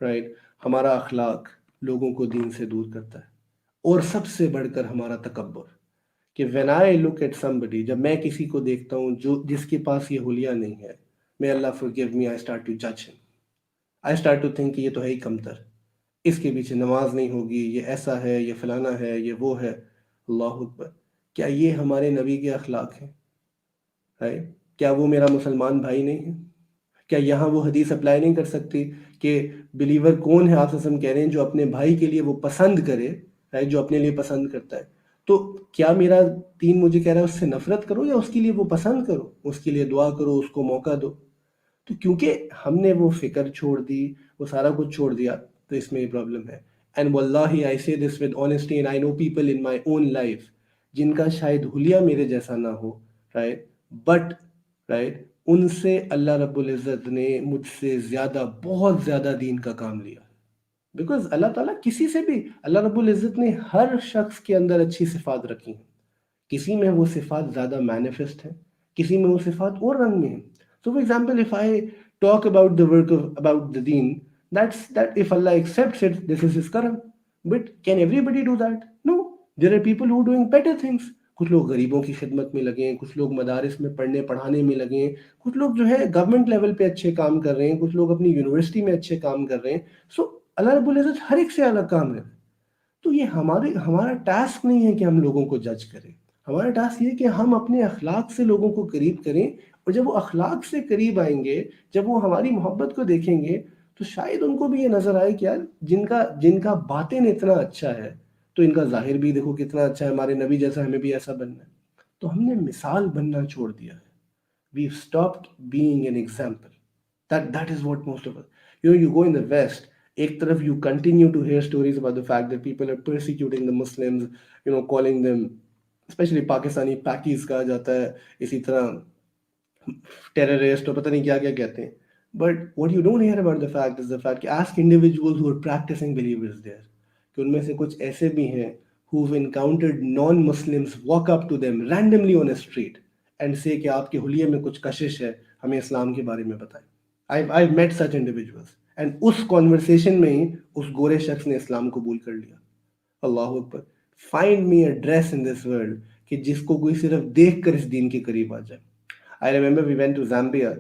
right, हमारा अखलाक लोगों को दीन से दूर करता है। और सबसे बढ़कर हमारा तकब्बुर, कि when I look at somebody, जब मैं किसी को देखता हूँ जो जिसके पास ये हुलिया नहीं है, मैं Allah forgive me, I start to जज him, I start to think ये तो है ही कमतर, इसके पीछे नमाज नहीं होगी, ये ऐसा है, ये फलाना है, ये वो है। अल्लाह अकबर, क्या ये हमारे नबी के अखलाक हैं? है, क्या वो मेरा मुसलमान भाई नहीं है? क्या यहाँ वो हदीस अप्लाई नहीं कर सकती कि बिलीवर कौन है, आप कह रहे हैं, जो अपने भाई के लिए वो पसंद करे, राइट, जो अपने लिए पसंद करता है। तो क्या मेरा दीन मुझे कह रहा है उससे नफरत करो या उसके लिए वो पसंद करो, उसके लिए दुआ करो, उसको मौका दो? तो क्योंकि हमने वो फिक्र छोड़ दी, वो सारा कुछ छोड़ दिया, तो इसमें ये प्रॉब्लम है। एंड वल्लाही आई से this with honesty, and I know people in my own life जिनका शायद हुलिया मेरे जैसा ना हो, राइट, बट राइट, उनसे अल्लाह रब्बुल इज़्ज़त ने मुझसे ज़्यादा, बहुत ज़्यादा दीन का काम लिया। बिकॉज अल्लाह ताला किसी से भी, अल्लाह रब्बुल इज़्ज़त ने हर शख्स के अंदर अच्छी सिफात रखी हैं। किसी में वो सिफात ज़्यादा मैनिफेस्ट है, किसी में वो सिफात और रंग में है। सो for example if I talk about the work of about the Deen, that if Allah accepts it, this is his karam. But can everybody do that? No. There are people who are doing better things. कुछ लोग गरीबों की खिदमत में लगे हैं, कुछ लोग मदारिस में पढ़ने पढ़ाने में लगे हैं, कुछ लोग जो है गवर्नमेंट लेवल पे अच्छे काम कर रहे हैं, कुछ लोग अपनी यूनिवर्सिटी में अच्छे काम कर रहे हैं। सो अल्लाह रब्बुल इज़्ज़त हर एक से अलग काम है। तो ये हमारा टास्क नहीं है कि हम लोगों को जज करें। हमारा टास्क ये है कि हम अपने अखलाक से लोगों को करीब करें, और जब वो अखलाक से करीब आएंगे, जब वो हमारी मोहब्बत को देखेंगे, तो शायद उनको भी ये नज़र आए कि यार जिनका जिनका बातिन इतना अच्छा है, तो इनका जाहिर भी देखो कितना अच्छा है, हमारे नबी जैसा हमें भी ऐसा बनना है। तो हमने मिसाल बनना छोड़ दिया है। We've stopped being an example. That is what most of us. You go in the West. एक तरफ you continue to hear stories about the fact that people are persecuting the Muslims, calling them, especially Pakistani Pakis कहा जाता है, इसी तरह terrorist और पता नहीं क्या क्या कहते हैं. But what you don't hear about the fact is the fact कि ask individuals who are practicing believers there, कि उनमें से कुछ ऐसे भी हैं who've encountered non-Muslims walk up to them randomly on a street and say कि आपके हुलिये में कुछ कशिश है, हमें इस्लाम के बारे में बताएं. I've met such individuals. And उस कॉन्वर्सेशन में ही उस गोरे शख्स ने इस्लाम कबूल कर लिया. अल्लाह Akbar. Find me a dress in this world कि जिसको कोई सिर्फ देख कर इस दीन के करीब आ जाए. I remember we went to Zambia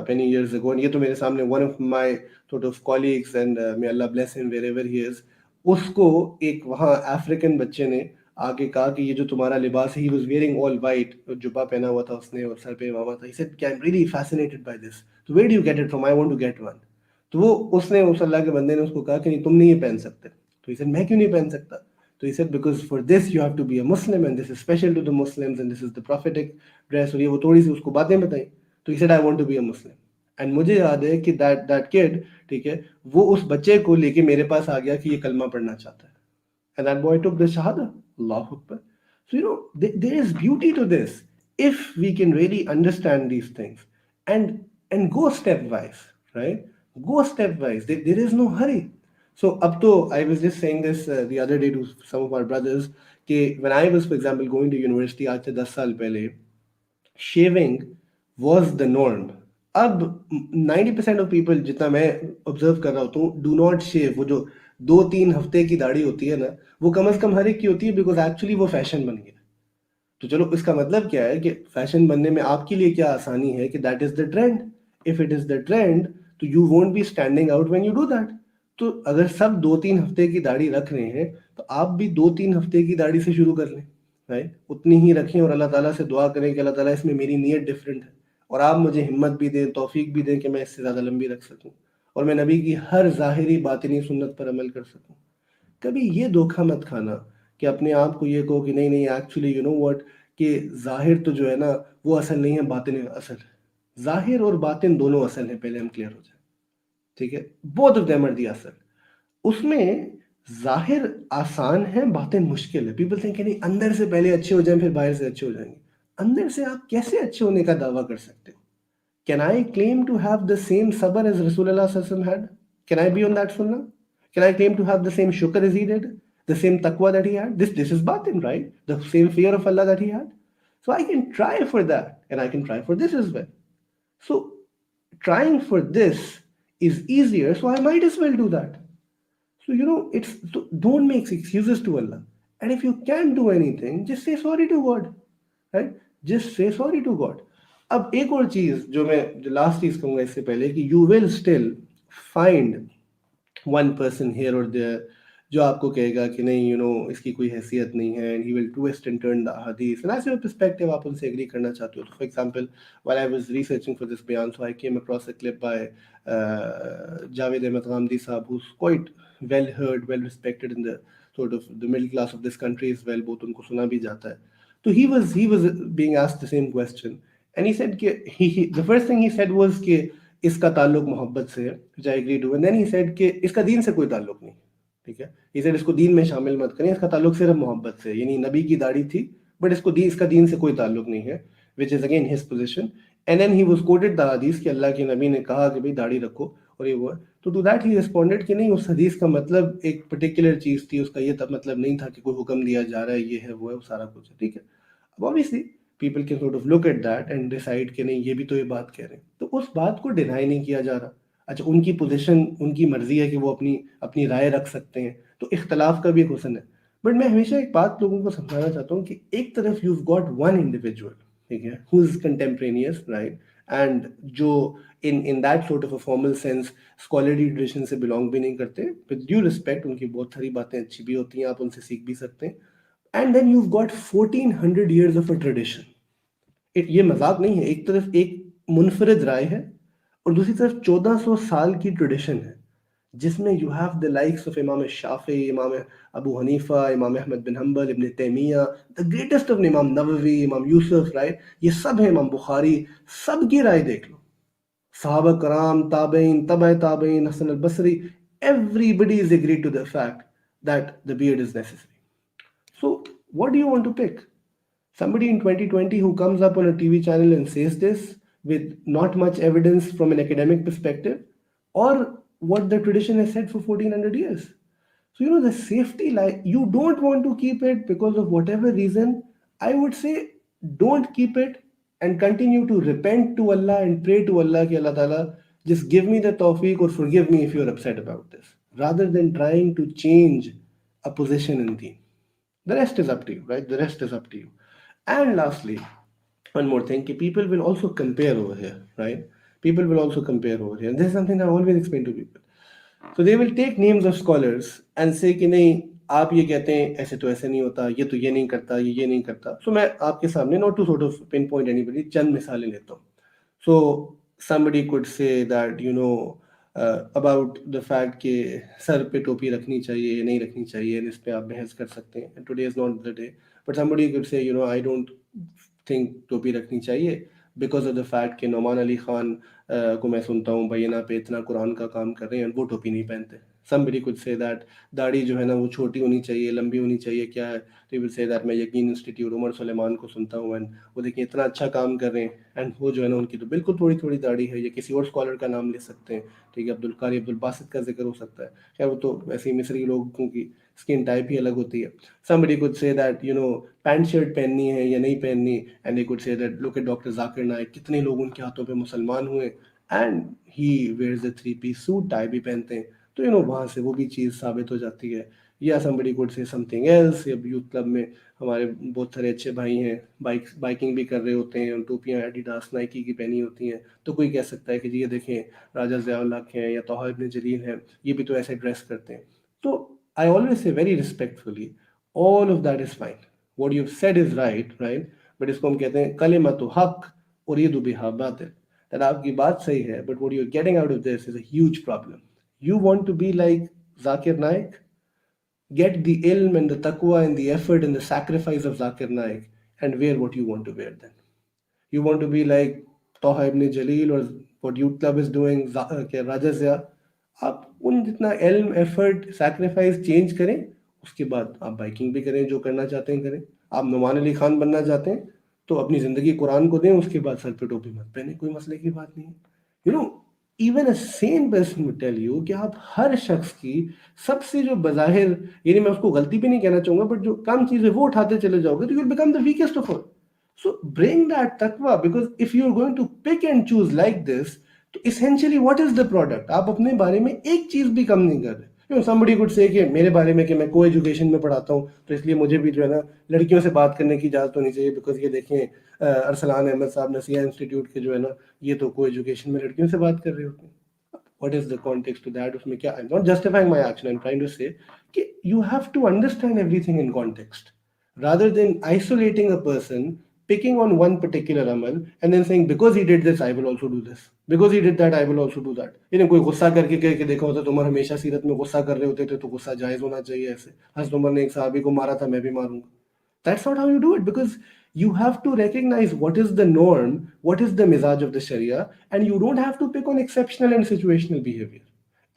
many years ago, and ये तो मेरे सामने one of my sort of colleagues, and may Allah bless him wherever he is, उसको एक वहाँ अफ्रीकन बच्चे ने आके कहा कि ये जो तुम्हारा लिबास है, he was wearing all white, जुब्बा पहना हुआ था उसने और सर पे इमामा था. He said, I'm really fascinated by this. So where do you get it from? I want to get one. तो वो उसने उस अल्लाह के बंदे ने उसको कहा कि नहीं तुम नहीं ये पहन सकते. तो he said, मैं क्यों नहीं पहन सकता? तो he said, because for this you have to be a Muslim, and this is special to the Muslims, and this is the prophetic dress. और ये वो थोड़ी सी उसको बातें बताई. तो he said, I want to be a Muslim. And मुझे याद है कि दैट किड, ठीक है, वो उस बच्चे को लेके मेरे पास आ गया कि ये कलमा पढ़ना चाहता है. And that boy took the shahada. Allahu Akbar. So there is beauty to this if we can really understand these things and go stepwise, right? Go stepwise. There is no hurry. So up to, I was just saying this the other day to some of our brothers कि when I was, for example, going to university आज से 10 साल पहले, shaving was the norm. अब 90% of people जितना मैं observe कर रहा होता हूँ डू नॉट शेव. वो जो 2-3 हफ्ते की दाढ़ी होती है ना, वो कम से कम हर एक की होती है, बिकॉज एक्चुअली वो फैशन बन गया. तो चलो इसका मतलब क्या है कि फैशन बनने में आपके लिए क्या आसानी है कि that is the trend. If it is the trend तो you won't be standing out when you do that. तो अगर सब 2-3 हफ्ते की दाढ़ी रख रहे हैं तो आप भी 2-3 हफ्ते की दाढ़ी से शुरू कर लें, राइट? उतनी ही रखें और अल्लाह ताला से दुआ करें कि अल्लाह ताला इसमें मेरी नीयत डिफरेंट है और आप मुझे हिम्मत भी दें, तौफीक भी दें कि मैं इससे ज़्यादा लंबी रख सकूं और मैं नबी की हर ज़ाहिरी बातिनी सुन्नत पर अमल कर सकूं. कभी ये धोखा मत खाना कि अपने आप को ये कहो कि नहीं नहीं एक्चुअली यू नो व्हाट, कि जाहिर तो जो है ना वो असल नहीं है, बातिन असल है. जाहिर और बातिन दोनों असल है, पहले हम क्लियर हो जाए, ठीक है? Both of them are the असल. उसमें जाहिर आसान है, बातिन मुश्किल है. पीपल थिंक नहीं अंदर से पहले अच्छे हो जाएं फिर बाहर से अच्छे हो जाएंगे. अंदर से आप कैसे अच्छे होने का दावा कर सकते हो? Can I claim to have the same sabr as Rasulullah sallallahu alaihi wasallam had? Can I be on that sunnah? Can I claim to have the same shukr as he did? The same taqwa that he had? This is batin, right? The same fear of Allah that he had? So I can try for that, and I can try for this as well. So trying for this is easier, so I might as well do that. So don't make excuses to Allah. And if you can't do anything, just say sorry to God, right? Just say sorry to God. अब एक और चीज जो मैं last चीज कहूंगा इससे पहले कि you will still find one person here or there जो आपको कहेगा कि नहीं इसकी कोई हैसियत नहीं है, and he will twist and turn the hadith, and that's your perspective. आप उनसे एग्री करना चाहते हो. तो for example, while I was researching for this bayan, so I came across a clip by Javed Ahmed Ghamdi Saab, who's quite well heard, well respected in the sort of the middle class of this country as well. बहुत उनको सुना भी जाता है. तो he was being asked the same question, and he said कि the first thing he said was कि इसका ताल्लुक मोहब्बत से है, which I agree to, and then he said कि इसका दीन से कोई ताल्लुक नहीं, ठीक है? He said इसको दीन में शामिल मत करें, इसका ताल्लुक सिर्फ मोहब्बत से, यानी नबी की दाढ़ी थी बट इसका दीन से कोई ताल्लुक नहीं है, which is again his position. And then he was quoted the hadith कि अल्लाह के नबी ने कहा कि भाई दाढ़ी रखो, और ये वो है। तो टू दैट ही रिस्पॉन्डेड कि नहीं, उस हदीस का मतलब एक पर्टिकुलर चीज़ थी, उसका ये तब मतलब नहीं था कि कोई हुक्म दिया जा रहा है, ये है वो है, वो सारा कुछ है, ठीक है। अब obviously people can sort of look at that and decide कि नहीं, ये भी तो ये बात कह रहे हैं, तो उस बात को डिनाई नहीं किया जा रहा। अच्छा, उनकी पोजीशन, उनकी मर्जी है कि वो अपनी अपनी राय रख सकते हैं, तो इख्तलाफ का भी एक हुस्न है। बट मैं हमेशा एक बात लोगों को समझाना चाहता हूँ कि एक तरफ यू गॉट वन इंडिविजुअल, ठीक है, हु इज कंटेम्परेनियस, राइट, एंड जो in that sort of a formal sense scholarly tradition से बिलोंग भी नहीं करते, विद ड्यू रिस्पेक्ट, उनकी बहुत सारी बातें अच्छी भी होती हैं, आप उनसे सीख भी सकते हैं। And then you've got 1400 years of a tradition. ये मजाक नहीं है, एक तरफ एक मुनफरिद राय है और दूसरी तरफ 1400 साल की ट्रेडिशन है, जिसमें you have the likes of Imam Shafi, Imam Abu Hanifa, Imam Ahmad bin Hanbal, Ibn Taymiyyah, the greatest of Imam Nawawi, इमाम यूसुफ, राइट, ये सब है, इमाम बुखारी, सब की राय देख लो, सहाबा कराम, ताबईन, तबा ताबईन, हसन अल बसरी, everybody is agreed to the fact that the beard is necessary. So what do you want to pick? Somebody in 2020 who comes up on a TV channel and says this with not much evidence from an academic perspective, or what the tradition has said for 1400 years. So, the safety lie, you don't want to keep it because of whatever reason. I would say don't keep it and continue to repent to Allah and pray to Allah ki Allah Ta'ala, just give me the tawfiq or forgive me if you're upset about this, rather than trying to change a position in deen. The rest is up to you, right? The rest is up to you. And lastly, one more thing, people will also compare over here, right? People will also compare over here. And this is something I always explain to people. So they will take names of scholars and say कि नहीं, आप ये कहते हैं ऐसे तो ऐसे नहीं होता, ये तो ये नहीं करता, ये नहीं करता. So मैं आपके सामने, not to sort of pinpoint anybody, चंद मिसालें लेता हूँ. So somebody could say that about the fact कि सर पे टोपी रखनी चाहिए, नहीं रखनी चाहिए, इस पे आप बहस कर सकते हैं. And today is not the day. But somebody could say, I don't think टोपी रखनी चाहिए because of the fact कि नोमान अली खान को मैं सुनता हूँ बैना पे इतना कुरान का काम कर रहे हैं, वो टोपी नहीं पहनते. Somebody could say that दाढ़ी जो है ना वो छोटी होनी चाहिए, लंबी होनी चाहिए, क्या है. तो will say that मैं यकीन इंस्टीट्यूट उमर सुलेमान को सुनता हूँ एंड वो देखिए इतना अच्छा काम कर रहे हैं, एंड वो जो है ना उनकी तो बिल्कुल थोड़ी थोड़ी दाढ़ी है. या किसी और स्कॉलर का नाम ले सकते हैं, ठीक है, अब्दुल कारी अब्दुल बासित का जिक्र हो सकता है. खैर वो तो वैसे ही मिस्री लोगों की स्किन टाइप ही अलग होती है. Somebody could say that pant shirt पहननी है या नहीं पहननी, and they could say that look at doctor Zakir Naik, कितने लोग उनके हाथों पे मुसलमान हुए and he wears a 3-piece suit, tie भी पहनते हैं. तो वहाँ से वो भी चीज़ साबित हो जाती है. या somebody could say something else. या यूथ क्लब में हमारे बहुत सारे अच्छे भाई हैं, बाइकिंग भी कर रहे होते हैं, टोपियाँ एडिडास नाइकी की पहनी होती हैं, तो कोई कह सकता है कि जी ये देखें राजा ज़ियाउल हक हैं या तोहा इब्न जलील हैं, ये भी तो ऐसे ड्रेस करते हैं. तो I always say very respectfully, all of that is fine. What you've said is right, right? But इसको हम कहते हैं कलिमतु हक उरीदु बिहा बातिल. That आपकी बात सही है, but what you're getting out of this is a huge problem. You want to be like Zakir Naik? Get the ilm and the taqwa and the effort and the sacrifice of Zakir Naik and wear what you want to wear then. You want to be like Toha ibn Jalil or what Youth Club is doing, Raja Zia. आप उन जितना इल्म effort sacrifice change करें, उसके बाद आप biking भी करें, जो करना चाहते हैं करें. आप नुमान अली खान बनना चाहते हैं तो अपनी ज़िंदगी कुरान को दें, उसके बाद सर पे टोपी मत पहने, कोई मसले की बात नहीं है. Even a sane person would tell you कि आप हर शख्स की सबसे जो बज़ाहिर, यानी मैं उसको गलती भी नहीं कहना चाहूँगा, बट जो कम चीज़ है वो उठाते चले जाओगे तो you will become the weakest of all. So bring that taqwa, because if you're going to pick and choose like this, तो essentially what is the product? आप अपने बारे में एक चीज भी कम नहीं कर रहे. Somebody could say कि मेरे बारे में कि मैं को एजुकेशन में पढ़ाता हूँ तो इसलिए मुझे भी जो है ना लड़कियों से बात करने की इजाजत होनी चाहिए, बिकॉज ये देखें अरसलान अहमद साहब नसीहा इंस्टीट्यूट के जो है ना ये तो को एजुकेशन में लड़कियों से बात कर रहे होते हैं. What is the context to that? उसमें क्या? I'm not justifying my action. I'm trying to say कि you have to understand everything in context, rather than isolating a person, picking on one particular amal and then saying because he did this I will also do this, because he did that I will also do that. कोई गुस्सा करके कह के देखा होता तुम हमेशा सीरत में गुस्सा कर रहे होते थे तो गुस्सा जायज होना चाहिए. ऐसे हज़रत उमर ने एक सहाबी को मारा था, मैं भी मारूंगा. That's not how you do it, because you have to recognize what is the norm, what is the mizaj of the Sharia, and you don't have to pick on exceptional and situational behavior.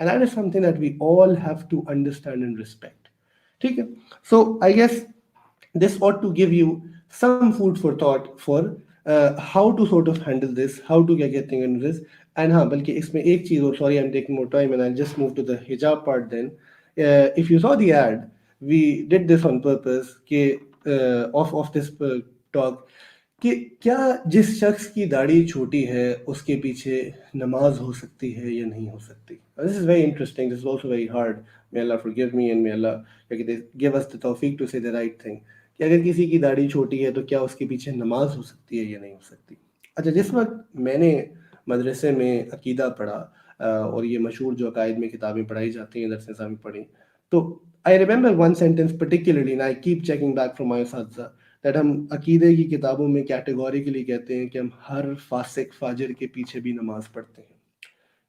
And that is something that we all have to understand and respect. ठीक है? So I guess this ought to give you some food for thought for how to sort of handle this, how to get thing into this. And हाँ बल्कि इसमें एक चीज़ और, sorry I'm taking more time and I'll just move to the hijab part then. If you saw the ad, we did this on purpose कि of this talk कि क्या जिस शख्स की दाढ़ी छोटी है उसके पीछे नमाज हो सकती है या नहीं हो सकती. This is very interesting. This is also very hard. May Allah forgive me and may Allah give us the tawfiq to say the right thing. कि अगर किसी की दाढ़ी छोटी है तो क्या उसके पीछे नमाज हो सकती है या नहीं हो सकती. अच्छा, जिस वक्त मैंने मदरसे में अकीदा पढ़ा और ये मशहूर जो अकायद में किताबें पढ़ाई जाती हैं दरस निज़ाम में पढ़ी, तो I remember one sentence particularly and I keep checking back from my Ustad that हम अकीदे की किताबों में कैटेगोरिकली कहते हैं कि हम हर फासिक फाजिर के पीछे भी नमाज पढ़ते हैं.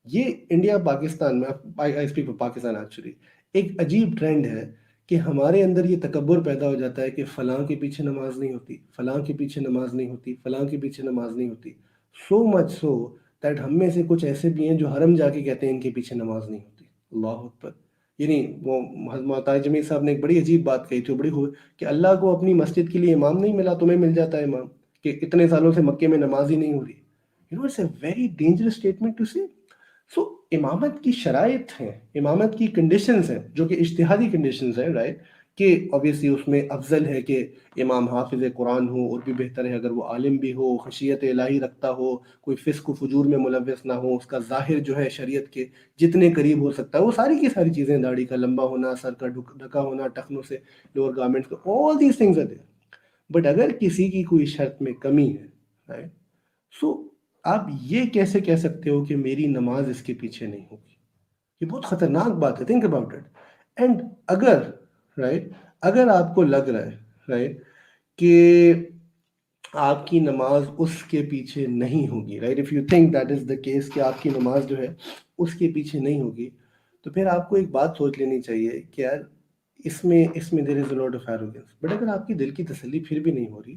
ये इंडिया पाकिस्तान में, I speak for Pakistan actually, एक अजीब ट्रेंड है कि हमारे अंदर ये तकब्बुर पैदा हो जाता है कि फ़लाँ के पीछे नमाज नहीं होती, फ़लाँ के पीछे नमाज नहीं होती, फ़लाँ के पीछे नमाज नहीं होती. सो मच सो दैट हम में से कुछ ऐसे भी हैं जो हरम जाके कहते हैं इनके पीछे नमाज नहीं होती. अल्लाह अकबर. यानी वो मोहताज जमीर साहब ने एक बड़ी अजीब बात कही थी, बड़ी कि अल्लाह को अपनी मस्जिद के लिए इमाम नहीं मिला, तुम्हें मिल जाता है इमाम, कि इतने सालों से मक्के में नमाज ही नहीं हो रही. You know, it's a very dangerous statement to say. So इमामत की शराइत हैं, इमामत की कंडीशंस हैं जो कि इज्तिहादी कंडीशंस हैं, राइट, कि ऑब्वियसली उसमें अफजल है कि इमाम हाफिज़ कुरान हो, और भी बेहतर है अगर वो आलिम भी हो, खशियत इलाही रखता हो, कोई फिस्क फजूर में मुलव्वस ना हो, उसका ज़ाहिर जो है शरीयत के जितने करीब हो सकता है, वो सारी की सारी चीज़ें, दाढ़ी का लंबा होना, सर का ढका होना, टखनों से लोअर गारमेंट्स का, all these things are there. But अगर किसी की कोई शर्त में कमी है, राइट, सो आप ये कैसे कह सकते हो कि मेरी नमाज इसके पीछे नहीं होगी. ये बहुत खतरनाक बात है. Think about it. एंड अगर, राइट, अगर आपको लग रहा है, राइट, कि आपकी नमाज उसके पीछे नहीं होगी, right, if you think that is the case कि आपकी नमाज जो है उसके पीछे नहीं होगी, तो फिर आपको एक बात सोच लेनी चाहिए कि यार इसमें इसमें there is a lot of arrogance. But अगर आपकी दिल की तसल्ली फिर भी नहीं हो रही,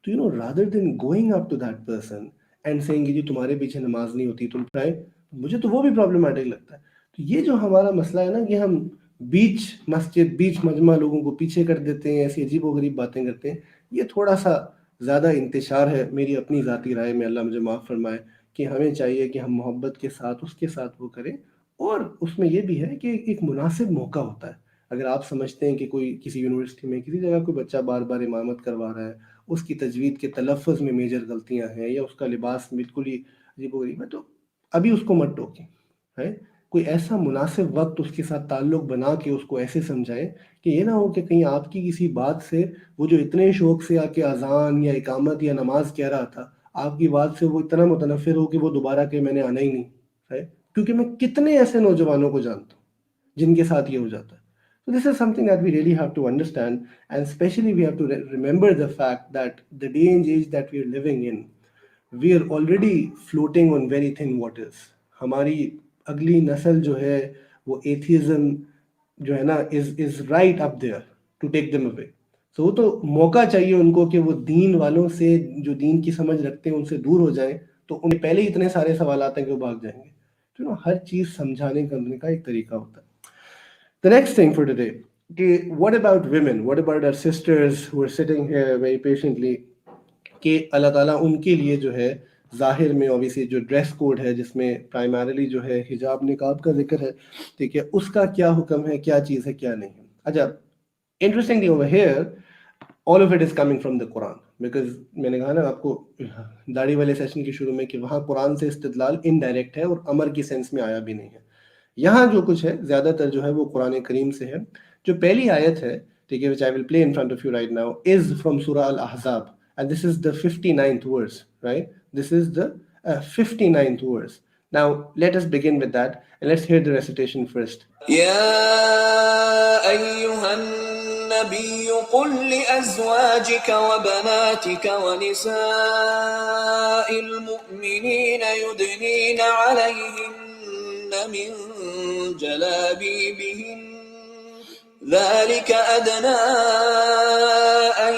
तो you know, rather than going up to that person and saying जी तुम्हारे पीछे नमाज नहीं होती तुम, राइट, मुझे तो वो भी प्रॉब्लमेटिक लगता है. तो ये जो हमारा मसला है ना कि हम बीच मस्जिद, बीच मजमा लोगों को पीछे कर देते हैं, ऐसी अजीबोगरीब बातें करते हैं, ये थोड़ा सा ज़्यादा इंतशार है. मेरी अपनी ज़ाती राय में, अल्लाह मुझे माफ़ फरमाए, कि हमें चाहिए कि हम मोहब्बत के साथ उसके साथ वो करें. और उसमें ये भी है कि एक मुनासिब मौका होता है. अगर आप समझते हैं कि कोई किसी यूनिवर्सिटी में किसी जगह कोई बच्चा बार बार इमामत करवा रहा है, उसकी तजवीद के तलफ़ुज़ में मेजर गलतियाँ हैं, या उसका लिबास बिल्कुल ही अजीबोगरीब है, तो अभी उसको मत टोकें, है. कोई ऐसा मुनासिब वक्त उसके साथ ताल्लुक़ बना के उसको ऐसे समझाएं कि ये ना हो कि कहीं आपकी किसी बात से, वो जो इतने शौक़ से आके अज़ान या इकामत या नमाज कह रहा था, आपकी बात से वो इतना मुतनफ़िर हो कि वो दोबारा के मैंने आना ही नहीं है. क्योंकि मैं कितने ऐसे नौजवानों को जानता हूँ जिनके साथ ये हो जाता है. So this is something that we really have to understand, and especially we have to remember the fact that the day and age that we are living in, we are already floating on very thin waters. हमारी अगली नस्ल जो है वो atheism जो है ना is right up there to take them away. So वो तो मौका चाहिए उनको कि वो दीन वालों से, जो दीन की समझ रखते हैं, उनसे दूर हो जाएं, तो उन्हें पहले ही इतने सारे सवाल आते हैं कि वो भाग जाएंगे. तो हर चीज़ समझाने करने का एक तरीका होता है. The next thing for today, what about women? What about our sisters who are sitting here very patiently? कि अल्लाह ताला उनके लिए जो है ज़ाहिर में ऑब्वियसली जो ड्रेस कोड है, जिसमें प्राइमरली जो है हिजाब निकाब का जिक्र है, ठीक है, उसका क्या हुक्म है, क्या चीज़ है, क्या नहीं है. अच्छा, interestingly over here all of it is coming from the Quran, because मैंने कहा ना आपको दाढ़ी वाले सेशन के शुरू में कि वहाँ कुरान से इस्तिदलाल इनडायरेक्ट है और अमर की सेंस में आया भी नहीं है. यहाँ जो कुछ है ज़्यादातर जो है वो कुरान करीम से है. जो पहली आयत है, ठीक है, which I will play in front of you right now, is from Surah Al-Ahzab, and this is the 59th verse, right? This is the 59th verse. Now let us begin with that, and let's hear the recitation first. يا أيها النبي قل لأزواجك وبناتك ونساء المؤمنين يدنين عليهن من جلابيبهن ذلك أدنى أن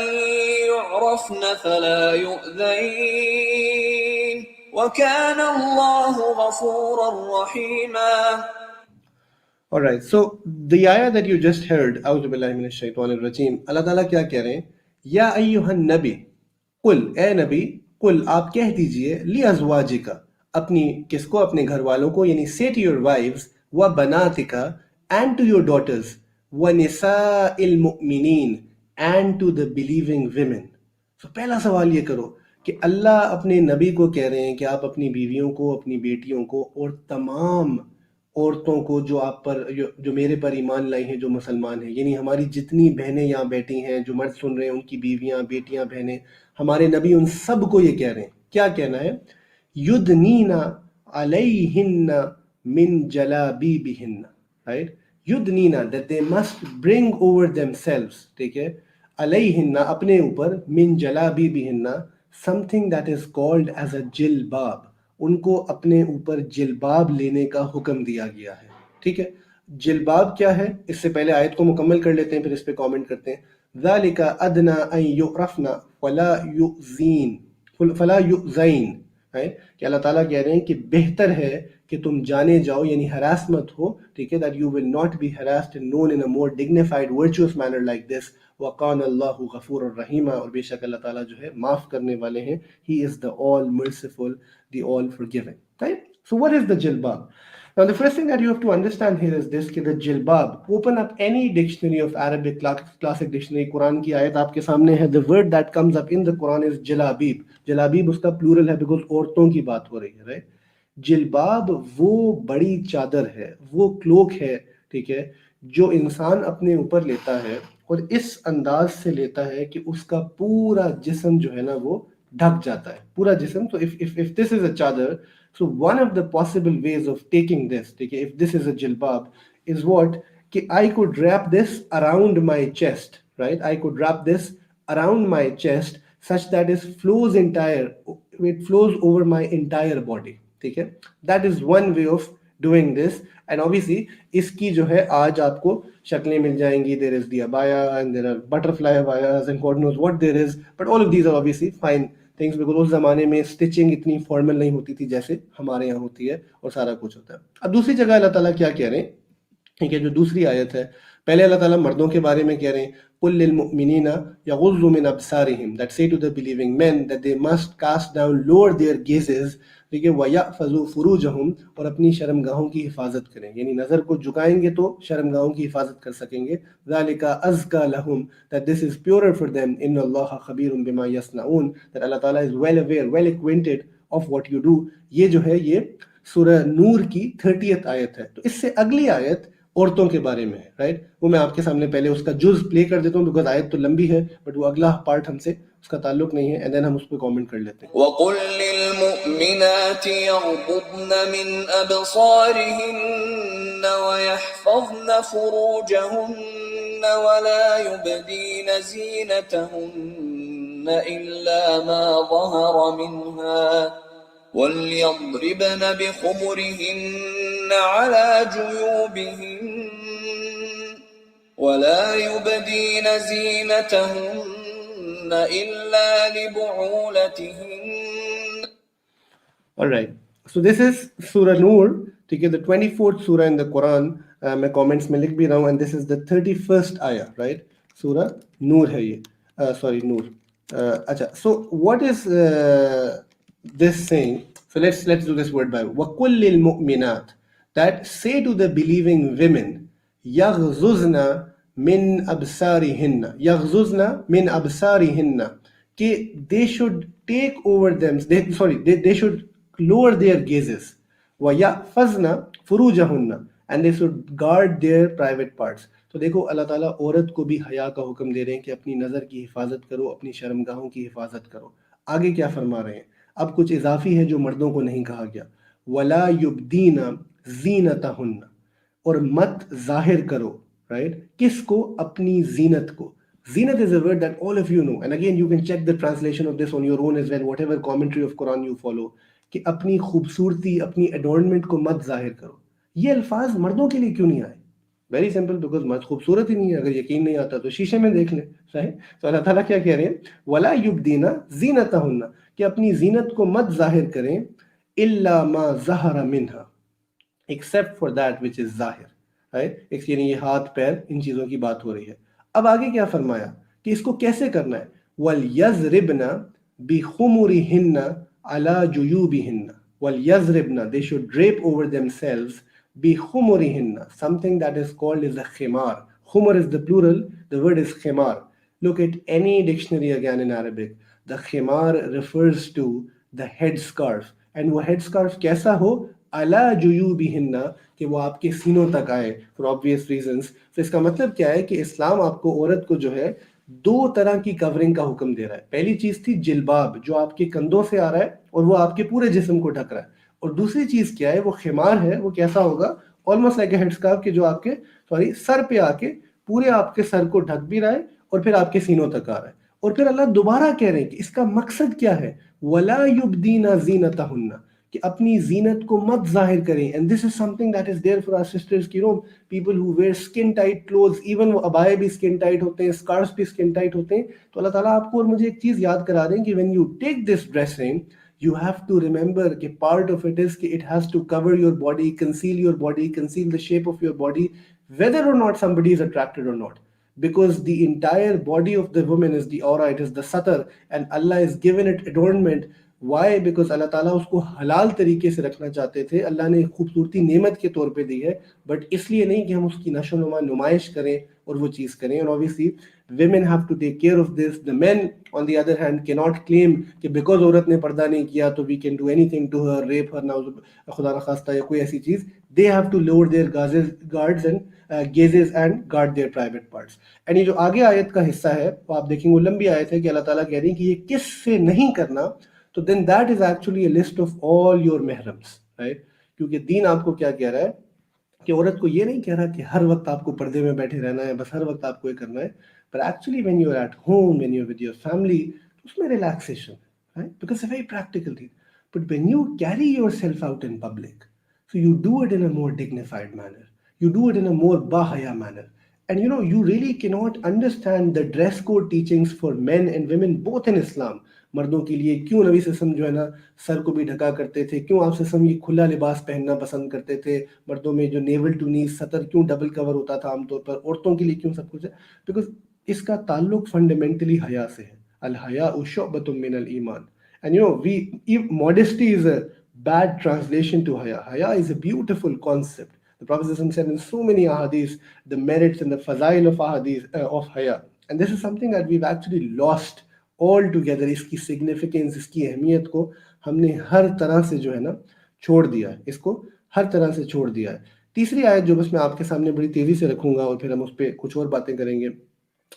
يعرفن فلا يؤذين وكان الله غفورا رحيما. All right, so the ayah that you just heard, A'udhu billahi minash shaitanir rajeem, Allah Ta'ala क्या कह रहे हैं? या अय्युहन नबी, कुल, ए नबी, कुल आप कह दीजिए ली अज़वाजिका अपनी किसको अपने घर वालों को यानी से टू योर वाइव्स व बनातिका एंड टू योर डॉटर्स व निसाइल मुमिनीन and to the believing women. तो पहला सवाल ये करो कि अल्लाह अपने नबी को कह रहे हैं कि आप अपनी बीवियों को अपनी बेटियों को और तमाम औरतों को जो आप पर जो मेरे पर ईमान लाई हैं जो मुसलमान हैं यानी हमारी जितनी बहनें यहाँ बैठी हैं जो मर्द सुन रहे हैं उनकी बीवियाँ बेटियाँ बहनें हमारे नबी उन सब को ये कह रहे हैं क्या कहना है युदनीना अलैहिन्ना मिन जलाबीबिहिन्ना राइट युदनीना that they must bring over themselves ठीक है अलैहिन्ना अपने ऊपर मिन जलाबीबिहिन्ना something that is called as a जिलबाब उनको अपने ऊपर जिलबाब लेने का हुक्म दिया गया है ठीक है जिलबाब क्या है इससे पहले आयत को मुकम्मल कर लेते हैं फिर इस पे कमेंट करते हैं ज़ालिका अदना अन युरफना फला युज़ैन है कि अल्लाह ताला कह रहे हैं कि बेहतर है कि तुम जाने जाओ यानी हरास मत हो ठीक है that you will not be harassed and known in a more dignified virtuous manner like this वकान अल्लाहु गफूर रहीमा और बेशक अल्लाह ताला जो है माफ़ करने वाले हैं he is the all merciful the all forgiving right so what is the jilbab now the first thing that you have to understand here is this कि the jilbab open up any dictionary of Arabic classic dictionary Quran की आयत आपके सामने है the word that comes up in the Quran is jalabib jalabib उसका plural है because औरतों की बात हो रही है right जिलबाब वो बड़ी चादर है वो क्लोक है ठीक है जो इंसान अपने ऊपर लेता है और इस अंदाज से लेता है कि उसका पूरा जिस्म जो है ना वो ढक जाता है पूरा जिस्म तो if this is a chadar so one of the possible ways of taking this ठीक है if this is a jilbab is what कि I could wrap this around my chest right I could wrap this around my chest such that it flows over my entire body ठीक है that is one way of doing this and obviously इसकी जो है आज आपको शक्लें मिल जाएंगी there is the abaya and there are butterfly abayas and God knows what there is but all of these are obviously fine things because उस ज़माने में stitching इतनी फॉर्मल नहीं होती थी जैसे हमारे यहाँ होती है और सारा कुछ होता है अब दूसरी जगह अल्लाह ताला क्या कह रहे हैं ठीक है जो दूसरी आयत है पहले अल्लाह ताला मर्दों के बारे में कह रहे हैं कुल लिल मुमिनीना यगुज़्ज़ु मिन अबसारिहिम that say to the believing men that they must cast down lower their gazes ठीक है वयहफ़ज़ू फुरूजहुम और अपनी शर्मगाहों की हिफाजत करें यानी नज़र को झुकाएंगे तो शर्मगाहों की हिफाजत कर सकेंगे ज़ालिका अज़का लहुम that this is purer for them इन्नल्लाहा ख़बीरुम बिमा यस्नऊन that Allah Ta'ala is well aware well acquainted of what you do ये जो है ये सूरह नूर की 30th आयत है तो इससे अगली आयत औरतों के बारे में है राइट वो मैं आपके सामने पहले उसका जुज प्ले कर देता हूँ बिकॉज आयत तो लंबी है बट वो अगला पार्ट हमसे उसका ताल्लुक नहीं है एंड देन हम उस पर कमेंट कर लेते हैं وقل للمؤمنات يغضضن من أبصارهن ويحفظن فروجهن ولا يبدين زينتهن إلا ما ظهر منها وليضربن بخمرهن على جيوبهن ولا يبدين زينتهن إلا لبعولتهن. Alright, so this is Surah Noor, ठीक है, the 24th surah in the Quran. मैं comments में लिख भी रहा हूँ and this is the 31st ayah, right? Surah Noor है ये, sorry Noor. अच्छा, so what is this saying? So let's do this word by word. وَقُلْ لِلْمُؤْمِنَاتِ that say to the believing women يَغْزُزْنَ min absarihinna yaghzuzna min absarihinna कि they should take over them they should lower their gazes wa yahfazna furujahunna and they should guard their private parts तो देखो अल्लाह ताला औरत को भी हया का हुक्म दे रहे हैं कि अपनी नज़र की हिफाजत करो अपनी शर्मगाहों की हिफाजत करो आगे क्या फरमा रहे हैं अब कुछ इजाफी है जो मर्दों को नहीं कहा गया वला युबदीना ज़ीनतहुन्ना और मत जाहिर करो right किसको अपनी जीनत को zinat is a word that all of you know and again you can check the translation of this on your own as well whatever commentary of Quran you follow कि अपनी खूबसूरती अपनी adornment को मत जाहिर करो ये अल्फाज मर्दों के लिए क्यों नहीं आए वेरी सिंपल बिकॉज मर्द खूबसूरत ही नहीं है अगर यकीन नहीं आता तो शीशे में देख ले सही तो अल्लाह ताला क्या कह रहे हैं वला युबदीना ज़ीनतहुन्ना कि अपनी जीनत को मत जाहिर करें इल्ला मा ज़हरा मिन्हा except for that which is ज़ाहिर राइट यानी ये हाथ पैर इन चीजों की बात हो रही है अब आगे क्या फरमाया कि इसको कैसे करना है वल यज़रिबना بِخُمُرِهِنَّ عَلَى جُيُوبِهِنَّ وَلْيَضْرِبْنَ, they should drape over themselves بِخُمُرِهِنَّ, something that is called is a khimar. Khumar is the plural, the word is khimar. Look at any dictionary again in Arabic. The khimar refers to the headscarf. And वो headscarf कैसा हो? अला जुयूबिहिन्ना, कि वो आपके सीनों तक आए, for obvious reasons. तो इसका मतलब क्या है कि इस्लाम आपको, औरत को जो है, दो तरह की कवरिंग का हुक्म दे रहा है. पहली चीज थी जिल्बाब, जो आपके कंधों से आ रहा है और वो आपके पूरे जिस्म को ढक रहा है. और दूसरी चीज क्या है? वो खिमार है. वो कैसा होगा? ऑलमोस्ट लाइक हेड स्कार्फ, के जो आपके सर पे आके पूरे आपके सर को ढक भी रहा है और फिर आपके सीनों तक आ रहा है. और फिर अल्लाह दोबारा कह रहे हैं कि इसका मकसद क्या है? वला युबदीना ज़ीनतहुन्ना, कि अपनी जीनत को मत जाहिर करें. And this is something that is there for our sisters, की know, people who wear skin tight clothes, even वो अबाए भी स्किन टाइट होते हैं, स्कार्फ्स भी स्किन टाइट होते हैं. तो अल्लाह ताला आपको और मुझे एक चीज याद करा रहे हैं कि when you take this dressing, you have to remember कि part of it is कि it has to cover your body, conceal the shape of your body, whether or not somebody is attracted or not. Because the entire body of the woman is the aura, it is the satar, and Allah is given it adornment. Why? Because अल्लाह ताला उसको हलाल तरीके से रखना चाहते थे. अल्लाह ने खूबसूरती नेमत के तौर पे दी है, बट इसलिए नहीं कि हम उसकी नशो नुमा नुमाइश करें और वो चीज़ करें. और obviously women have to take care of this. The men on the other hand cannot claim कि because औरत ने पर्दा नहीं किया तो we can do anything to her, rape her, now खुदा न खास्ता या कोई ऐसी चीज़. They have to lower their guards and gazes and guard their private parts. And ये जो आगे आयत का हिस्सा है वो आप देखेंगे, वो लंबी आयत है कि अल्लाह ताला कह रही है कि ये किस से नहीं करना. तो then that is actually a list of all your महरम्स, राइट? क्योंकि दीन आपको क्या कह रहा है कि औरत को ये नहीं कह रहा कि हर वक्त आपको पर्दे में बैठे रहना है, बस हर वक्त आपको ये करना है. पर actually when you are at home, when you are with your family, उसमें relaxation, right? Because a very practical thing. But when you carry yourself out in public, so you do it in a more dignified manner, you do it in a more bahaya manner. And you know, you really cannot understand the dress code teachings for men and women both in Islam. मर्दों के लिए क्यों नबी सल्लल्लाहु अलैहि वसल्लम जो है ना सर को भी ढका करते थे, क्यों आप सल्लल्लाहु अलैहि वसल्लम ये खुला लिबास पहनना पसंद करते थे, मर्दों में जो नेवल टू नी सतर क्यों डबल कवर होता था आमतौर पर, औरतों के लिए क्यों सब कुछ है? बिकॉज इसका ताल्लुक फंडामेंटली हया से है. अल हया शुअबतुम मिनल ईमान. And you know, modesty is a bad translation to haya. Haya is a beautiful concept. The Prophet ﷺ said in so many ahadith the merits and the fazail of ahadith of haya. And this is something that we've actually lost altogether. इसकी significance, इसकी अहमियत को हमने हर तरह से जो है ना छोड़ दिया है, इसको हर तरह से छोड़ दिया है. तीसरी आयत जो बस मैं आपके सामने बड़ी तेजी से रखूंगा और फिर हम उस पर कुछ और बातें करेंगे,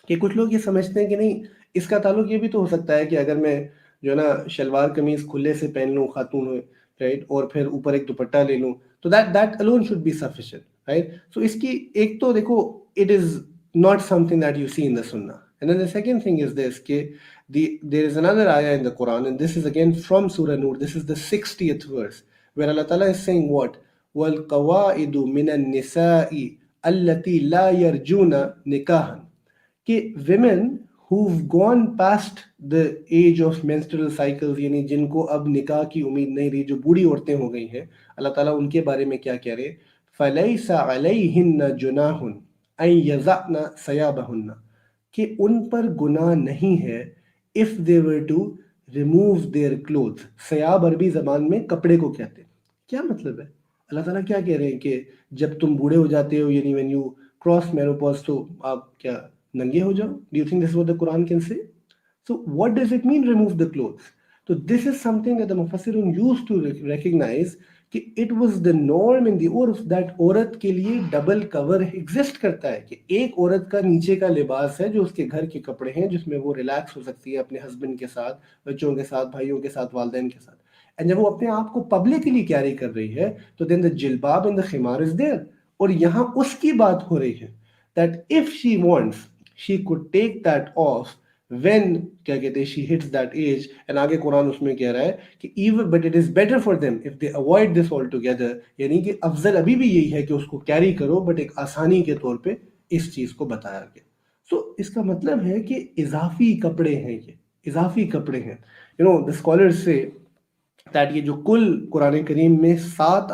कि कुछ लोग ये समझते हैं कि नहीं, इसका ताल्लुक ये भी तो हो सकता है कि अगर मैं जो है ना शलवार कमीज खुले से पहन लूँ, खातून हो, राइट, और फिर ऊपर एक दुपट्टा ले लूँ, तो that alone should be sufficient, right? So इसकी एक तो देखो, it is not something that you see in the सुन्ना. And then the second thing is this कि देयर इज अनदर आया in the Quran, and this is again from सूरह Noor. This is the 60th verse where Allah Ta'ala is saying what? wal qawaidu minan nisa'i allati la yarjuna nikahan, कि women who've gone past the age of menstrual cycles, यानी जिनको अब निकाह की उम्मीद नहीं रही, जो बूढ़ी औरतें हो गई हैं, अल्लाह ताला उनके बारे में क्या कह रहे हैं? फलैसा अलैहिन्ना जुनाहुन अन यज़अना सयाबहुन्ना, कि उन पर गुनाह नहीं है if they were to remove their cloth. सयाब अरबी जबान में कपड़े को कहते हैं. क्या मतलब है? अल्लाह ताला क्या कह रहे हैं कि जब तुम बूढ़े हो जाते हो, यानी व्हेन यू क्रॉस मेनोपॉज, तो आप क्या नंगे हो जाओ? Do you think this is what the Quran can say? So what does it mean remove the clothes? So this is something that the Mufassirun used to recognize कि it was the norm in the urf that औरत के लिए double cover exist करता है, कि एक औरत का नीचे का लिबास है जो उसके घर के कपड़े हैं, जिसमें वो रिलैक्स हो सकती है अपने हस्बैंड के साथ, बच्चों के साथ, भाइयों के साथ, वालदैन के साथ. एंड जब वो अपने आप को पब्लिकली कैरी कर रही है तो देन द जिल्बाब एंड द खिमार इज देयर. और यहाँ उसकी बात हो रही है that if she wants she could take that off when क्या कहते हैं she hits that age. and आगे कुरान उसमें कह रहा है कि even but it is better for them if they avoid this altogether, यानी कि अफजल अभी भी यही है कि उसको कैरी करो, बट एक आसानी के तौर पे इस चीज को बताया गया. सो इसका मतलब है कि इजाफी कपड़े हैं, ये इजाफी कपड़े हैं. You know the scholars say that ये जो कुल कुरान करीम में 7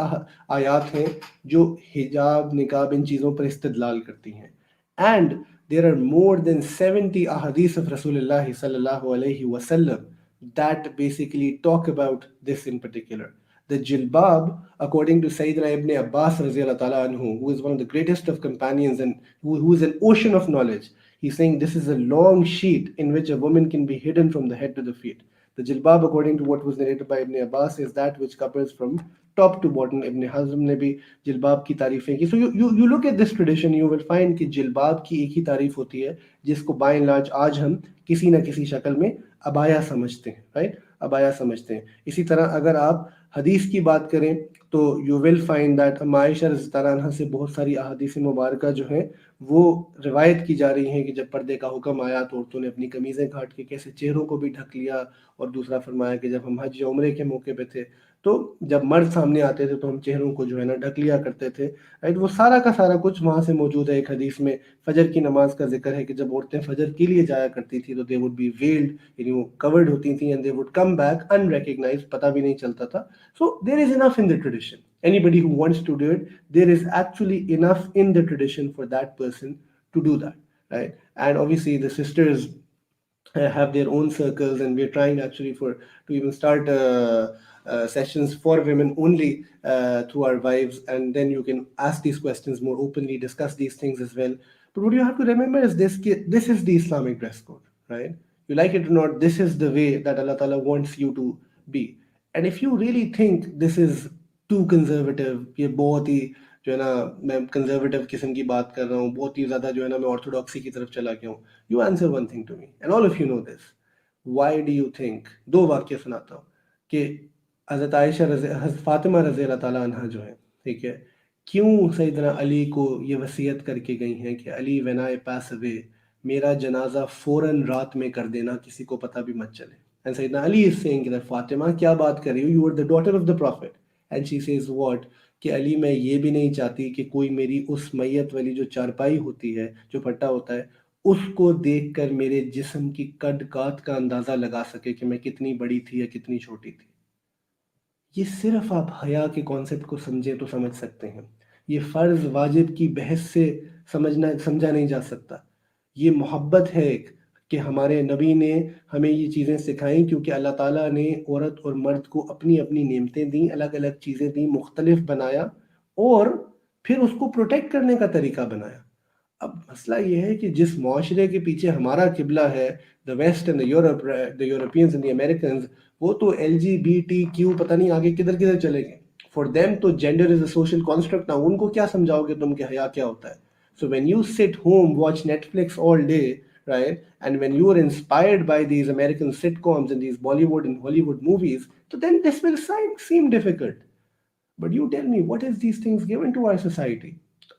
आयात हैं जो हिजाब, निकाब, इन चीज़ों पर इस्तदलाल करती हैं. And there are more than 70 अहादीस ऑफ रसूलुल्लाह सल्लल्लाहु अलैहि वसल्लम that basically talk about this in particular. The jilbab, according to Sayyidina Ibn Abbas radiallahu ta'ala anhu, who is one of the greatest of companions and who is an ocean of knowledge, he's saying this is a long sheet in which a woman can be hidden from the head to the feet. The jilbab, according to what was narrated by Ibn Abbas, is that which covers from top to bottom. Ibn Hazm ne bhi jilbab ki तारीफें की. So you look at this tradition, you will find कि jilbab की एक ही तारीफ होती है जिसको by and large आज हम किसी न किसी शक्ल में अबाया समझते हैं, राइट, अबाया समझते हैं. इसी तरह अगर आप हदीस की बात करें तो you will find that Ayesha रज़ियल्लाहु अन्हा से बहुत सारी अहादीस मुबारक जो हैं वो रिवायत की जा रही हैं कि जब पर्दे का हुक्म आया तो औरतों ने अपनी कमीज़ें काट के कैसे चेहरों को भी ढक लिया. और दूसरा फरमाया कि जब हम हज या उम्रे के मौके पे थे तो जब मर्द सामने आते थे तो हम चेहरों को जो है ना ढक लिया करते थे, राइट. वो सारा का सारा कुछ वहाँ से मौजूद है. एक हदीस में फजर की नमाज का जिक्र है कि जब औरतें फजर के लिए जाया करती थी तो दे वुड बी वेल्ड, यानी वो कवर्ड होती थी, and they would come back unrecognised, पता भी नहीं चलता था. So there is enough in the tradition. Anybody who wants to do it, there is actually enough in the tradition for that person to do that, right? And obviously the sisters have their own circles, and we're trying actually for to even start sessions for women only through our wives, and then you can ask these questions more openly, discuss these things as well. But what you have to remember is this is the Islamic dress code, right? You like it or not, this is the way that Allah Ta'ala wants you to be. And if you really think this is too conservative, ये बहुत ही जो है ना मैं conservative किस्म की बात कर रहा हूँ, बहुत ही ज़्यादा जो है ना मैं ऑर्थोडॉक्सी की तरफ चला गया हूँ, you answer one thing to me and all of you know this. Why do you think, दो वाक्य सुनाता हूँ कि हज़रत आयशा हज़रत फातिमा रज़ी अल्लाह ताला अन्हा जो है, ठीक है, क्यों सैयदना अली को ये वसीयत करके गई हैं कि Ali when I pass away, मेरा जनाजा फ़ौरन रात में कर देना, किसी को पता भी मत चले. एंड सैयदना Ali is saying that Fatima क्या बात कर रही हो, you are the daughter of the prophet. And she says what, कि अली मैं ये भी नहीं चाहती कि कोई मेरी उस मैयत वाली जो चारपाई होती है, जो फट्टा होता है, उसको देखकर मेरे जिस्म की कद कात का अंदाज़ा लगा सके कि मैं कितनी बड़ी थी या कितनी छोटी थी. ये सिर्फ आप हया के कॉन्सेप्ट को समझें तो समझ सकते हैं. ये फ़र्ज़ वाजिब की बहस से समझा नहीं जा सकता. ये मोहब्बत है एक कि हमारे नबी ने हमें ये चीज़ें सिखाई, क्योंकि अल्लाह ताला ने औरत और मर्द को अपनी अपनी नेमतें दी, अलग अलग चीज़ें दी, मुख्तलिफ बनाया और फिर उसको प्रोटेक्ट करने का तरीका बनाया. अब मसला ये है कि जिस मुआशरे के पीछे हमारा किबला है, the west and the Europeans and the American, वो तो LGBTQ पता नहीं आगे किधर किधर चले गए. फॉर देम तो gender is a social construct. ना उनको क्या समझाओगे तुम कि हया क्या होता है. So when you sit home watch Netflix all day, right, and when you are inspired by these American sitcoms and these Bollywood and Hollywood movies, so then this will seem difficult. But you tell me, what is these things given to our society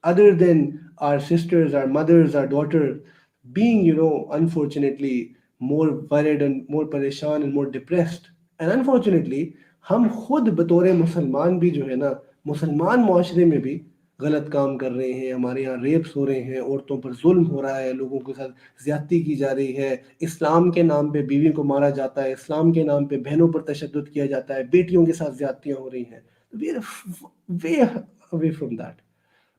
other than our sisters, our mothers, our daughters being, unfortunately more worried and more परेशान and more depressed. And unfortunately हम खुद बतौर मुसलमान भी जो है ना, मुसलमान मुआशरे में भी गलत काम कर रहे हैं. हमारे यहाँ रेप्स हो रहे हैं, औरतों पर जुल्म हो रहा है, लोगों के साथ ज्यादती की जा रही है, इस्लाम के नाम पे बीवी को मारा जाता है, इस्लाम के नाम पे बहनों पर तशद्दुद किया जाता है, बेटियों के साथ ज्यादतियाँ हो रही हैं. We are way away from that.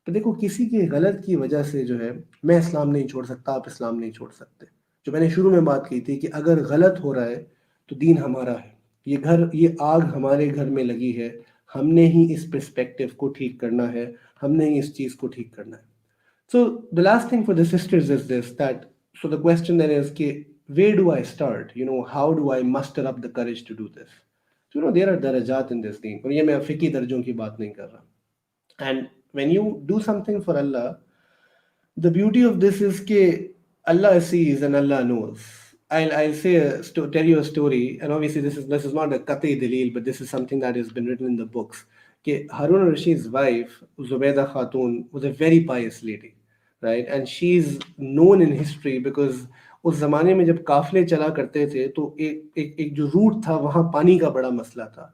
तो देखो, किसी की गलत की वजह से जो है मैं इस्लाम नहीं छोड़ सकता, आप इस्लाम नहीं छोड़ सकते. जो मैंने शुरू में बात की थी कि अगर गलत हो रहा है तो दीन हमारा है, ये आग हमारे घर में लगी है, हमने ही इस पर्सपेक्टिव को ठीक करना है, हमने ही इस चीज़ को ठीक करना है. So the last thing for the sisters is this that, so the question then is कि where do I start? How do I muster up the courage to do this? So there are darajat in this deen. और ये मैं फ़िकी दर्जों की बात नहीं कर रहा. And when you do something for Allah, the beauty of this is कि Allah sees and Allah knows. I'll say tell you a story, and obviously this is not a qat'i dalil, but this is something that has been written in the books. कि Harun al-Rashid's wife Zubaydah Khatun was a very pious lady, right? And she's known in history because उस ज़माने में जब काफ़िले चला करते थे तो एक जो रूट था वहाँ पानी का बड़ा मसला था.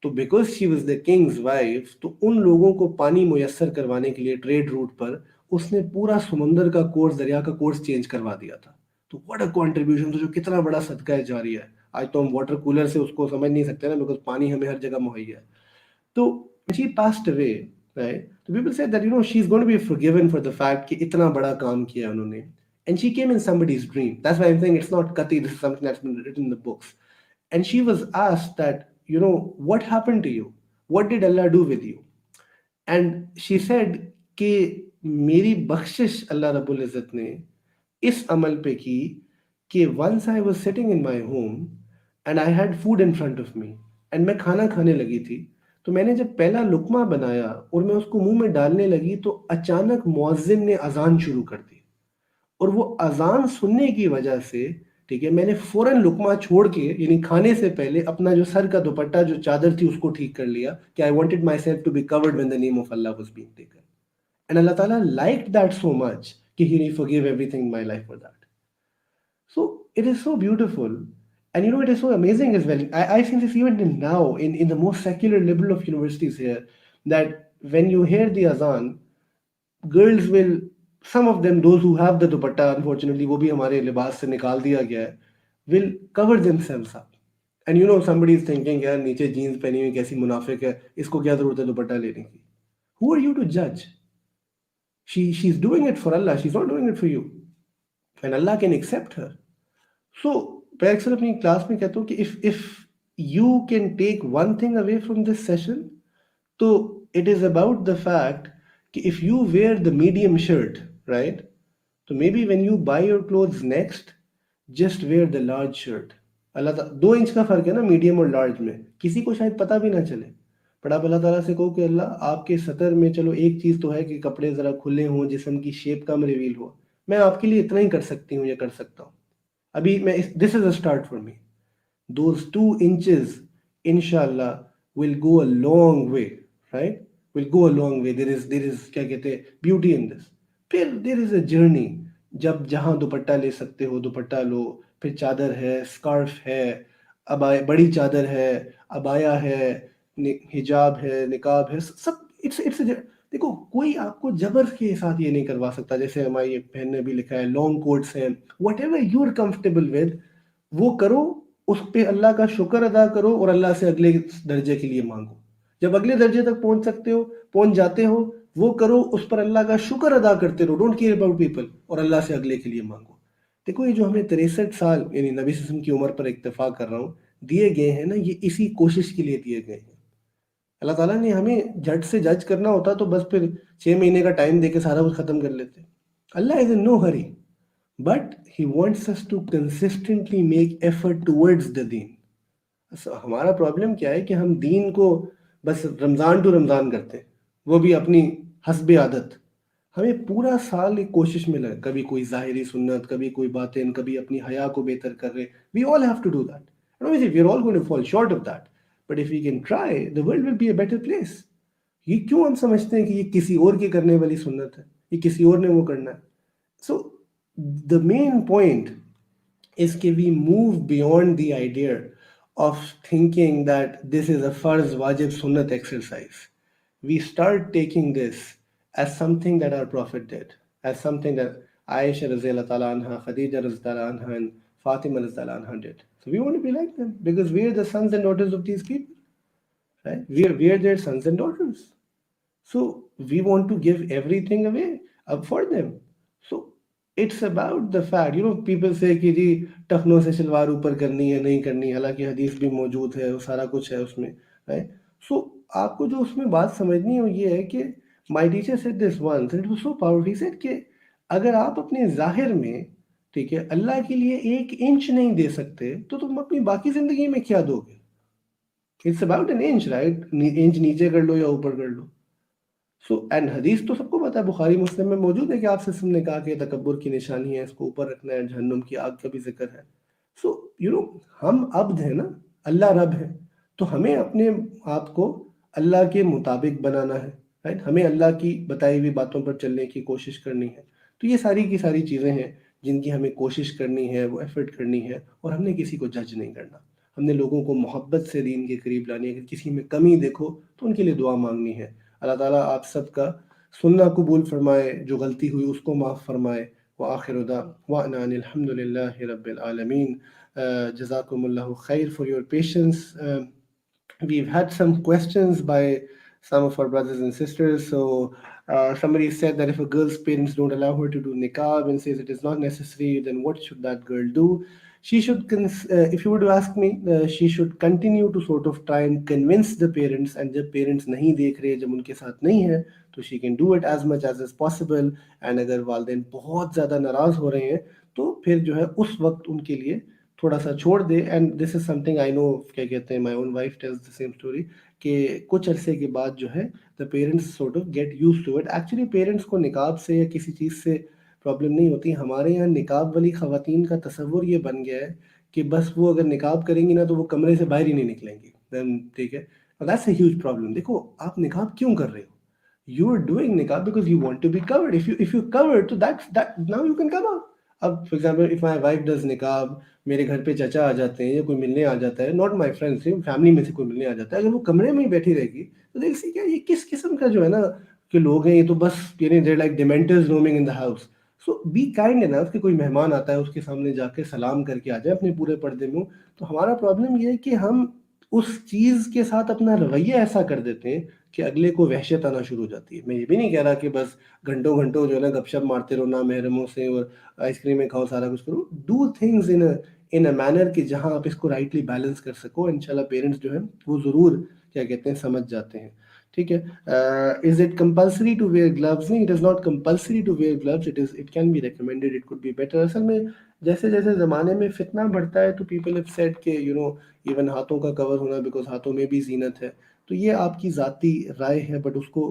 तो because she was the Kings wife, तो उन लोगों को पानी मुयस्सर करवाने के लिए ट्रेड रूट पर उसने पूरा समुंदर का कोर्स, दरिया का कोर्स चेंज करवा दिया था. तो व्हाट अ कॉन्ट्रीब्यूशन, तो जो कितना बड़ा सदका जारी है. आज तो हम वाटर कूलर से उसको समझ नहीं सकते ना, बिकॉज पानी हमें हर जगह मुहैया है. तो शी पास्ड अवे, राइट, तो people said that she is going to be forgiven for the fact कि इतना बड़ा काम किया उन्होंने. And she came in somebody's dream. That's why I'm saying it's not qati, this is something that's been written in the books. And she was asked that, what happened to you? What did Allah do with you? And she said कि मेरी बख्शिश अल्लाह रब्बुल इज़्ज़त ने इस अमल पे की कि once I was sitting in my home and I had food in front of me and मैं खाना खाने लगी थी, तो मैंने जब पहला लुक़मा बनाया और मैं उसको मुंह में डालने लगी तो अचानक मुअज्जिन ने अजान शुरू कर दी। और वो अजान सुनने की वजह से, ठीक है, मैंने फौरन लुकमा छोड़ के, यानी खाने से पहले, अपना जो सर का दुपट्टा जो चादर थी उसको ठीक कर लिया कि I wanted my self to be covered when the name of Allah was being taken. And Allah Ta'ala liked that so much कि he forgive everything in my life for that. So it is so beautiful. And it is so amazing as well. I think this even in now, in the most secular liberal of universities here, that when you hear the azan, girls will, some of them, those who have the dupatta, unfortunately, वो भी हमारे लिबास से निकाल दिया गया है, will cover themselves up. And somebody is thinking, यार नीचे jeans पहनी हुई कैसी मुनाफिक है, इसको क्या जरूरत है दुपट्टा लेने की? Who are you to judge? She's doing it for Allah. She's not doing it for you. And Allah can accept her. So मैं अक्सर अपनी क्लास में कहता हूँ कि if you can take one thing away from this session, तो it is about the fact कि if you wear the medium shirt, right? तो maybe when you buy your clothes next, just wear the large shirt. Allah 2 inch का फर्क है ना medium और large में, किसी को शायद पता भी ना चले, पर आप अल्लाह ताला से कहो कि अल्लाह आपके सतर में, चलो एक चीज़ तो है कि कपड़े ज़रा खुले हों, जिस्म की शेप कम रिवील हो, मैं आपके लिए इतना ही कर सकती हूँ या कर सकता हूँ अभी मैं, this is a start for me. those 2 inches inshallah will go a long way, right? Will go a long way. There is क्या कहते हैं ब्यूटी इन दिस। फिर देर इज अ जर्नी, जब जहाँ दुपट्टा ले सकते हो दुपट्टा लो, फिर चादर है, स्कार्फ है, अबाया बड़ी चादर है, अबाया है, हिजाब है, निकाब है, सब इट्स देखो कोई आपको जबर के साथ ये नहीं करवा सकता। जैसे हमारी बहन ने भी लिखा है लॉन्ग कोट्स हैं, whatever you are comfortable with वो करो, उस पे अल्लाह का शुक्र अदा करो और अल्लाह से अगले दर्जे के लिए मांगो। जब अगले दर्जे तक पहुंच सकते हो, पहुंच जाते हो, वो करो, उस पर अल्लाह का शुक्र अदा करते रहो, डोंट केयर अबाउट पीपल, और अल्लाह से अगले के लिए मांगो। देखो ये जो हमें 63 साल यानी नबी सल्लल्लाहु अलैहि वसल्लम की उम्र पर इत्तेफाक कर रहा हूँ दिए गए हैं ना, ये इसी कोशिश के लिए दिए गए हैं। अल्लाह ताला ने हमें झट से जज करना होता तो बस फिर 6 महीने का टाइम देके सारा कुछ खत्म कर लेते। Allah is in no hurry, but he wants us to consistently make effort towards the दीन। हमारा प्रॉब्लम क्या है कि हम दीन को बस रमज़ान टू रमज़ान करते हैं, वो भी अपनी हस्बे आदत। हमें पूरा साल एक कोशिश में लगे, कभी कोई ज़ाहिरी सुन्नत, कभी कोई बातें, कभी अपनी हया को बेहतर कर रहे। We all have to do that, and obviously we are all going to fall short of that, but if we can try the world will be a better place. ये क्यों हम समझते हैं कि ये किसी और की करने वाली सुन्नत है, ये किसी और ने वो करना है? So the main point is कि we move beyond the idea of thinking that this is a farz wajib sunnat exercise. We start taking this as something that our Prophet did, as something that Aisha Razila Ta'ala anha, Khadija Razila anha, and Fatima Razila anha did. So we want to be like them because we are the sons and daughters of these people, right? We are their sons and daughters. So we want to give everything away up for them. So it's about the fact, people say कि जी टखनों से शलवार ऊपर करनी है नहीं करनी, हालांकि हदीस भी मौजूद है, वो सारा कुछ है उसमें, राइट? सो आपको जो उसमें बात समझनी है वो ये है कि my teacher said this once and it was so powerful. He said कि अगर आप अपने जाहिर में, ठीक है, अल्लाह के लिए 1 इंच नहीं दे सकते तो तुम अपनी बाकी जिंदगी में क्या दोगे? It's about an inch, right? Inch नीचे कर लो या ऊपर कर लो। सो एंड हदीस तो सबको पता है, बुखारी मुस्लिम में मौजूद है कि आप सल्लल्लाहु अलैहि वसल्लम ने कहा कि तकब्बुर की निशानी है, इसको ऊपर रखना है, जहन्नुम की आग का भी जिक्र है। सो हम अब्द हैं ना, अल्लाह रब है, तो हमें अपने आप को अल्लाह के मुताबिक बनाना है, राइट? हमें अल्लाह की बताई हुई बातों पर चलने की कोशिश करनी है। तो ये सारी की सारी चीज़ें हैं जिनकी हमें कोशिश करनी है, वो एफर्ट करनी है, और हमने किसी को जज नहीं करना। हमने लोगों को मोहब्बत से दीन के करीब लानी है। अगर किसी में कमी देखो तो उनके लिए दुआ मांगनी है। अल्लाह ताला आप सबका सुन्ना कबूल फरमाए, जो गलती हुई उसको माफ़ फरमाए। व आखिर दावाना अनिल हम्दुलिल्लाहि रब्बिल आलमीन। Jazakumullahu khair for your patience. We've had some questions by some of our brothers and sisters, so Somebody said that if a girl's parents don't allow her to do niqab and says it is not necessary, then what should that girl do? She should, if you were to ask me, she should continue to sort of try and convince the parents. And जब parents नहीं देख रहे, जब उनके साथ नहीं है, तो she can do it as much as possible. And अगर वालिदैन बहुत ज़्यादा नाराज़ हो रहे हैं, तो फिर जो है उस वक्त उनके लिए थोड़ा सा छोड़ दे. And this is something I know, क्या कहते हैं, my own wife tells the same story, कि कुछ अरसे के बाद जो है the parents sort of get use to it. Actually parents को निकाब से या किसी चीज़ से प्रॉब्लम नहीं होती. हमारे यहाँ निकाब वाली ख़वातीन का तसव्वुर ये बन गया है कि बस वो अगर निकाब करेंगी ना तो वो कमरे से बाहर ही नहीं निकलेंगी. ठीक है, दैट्स अ ह्यूज प्रॉब्लम. देखो, आप निकाब क्यों कर रहे हो? You are doing niqab because you want to be covered. If you're covered, so that now you can come out. अब for example if my wife does निकाब, मेरे घर पे चाचा आ जाते हैं या कोई मिलने आ जाता है, नॉट माई फ्रेंड्स, फैमिली में से कोई मिलने आ जाता है, अगर वो कमरे में ही बैठी रहेगी तो देख सी क्या ये किस किस्म का जो है ना कि लोग हैं, ये तो बस यानी there like dementors roaming in the house. So be kind enough कि कोई मेहमान आता है उसके सामने जाके सलाम करके आ जाए अपने पूरे पर्दे में. तो हमारा प्रॉब्लम ये है कि हम उस चीज़ के साथ अपना रवैया ऐसा कर देते हैं कि अगले को वहशत आना शुरू हो जाती है. मैं ये भी नहीं कह रहा कि बस घंटों घंटों जो है ना गपशप मारते रहो ना महरमों से और आइसक्रीमें खाओ, सारा कुछ करो. Do things in a manner कि जहाँ आप इसको राइटली बैलेंस कर सको. इंशाल्लाह पेरेंट्स जो है वो ज़रूर, क्या कहते हैं, समझ जाते हैं. ठीक है. Is it compulsory to wear gloves? नहीं, it is not compulsory to wear gloves. It can be recommended, it could be better. असल में जैसे जैसे ज़माने में फितना बढ़ता है तो पीपल हैव सेड कि इवन हाथों का कवर होना, बिकॉज हाथों में भी जीनत है. तो ये आपकी ज़ाती राय है, बट उसको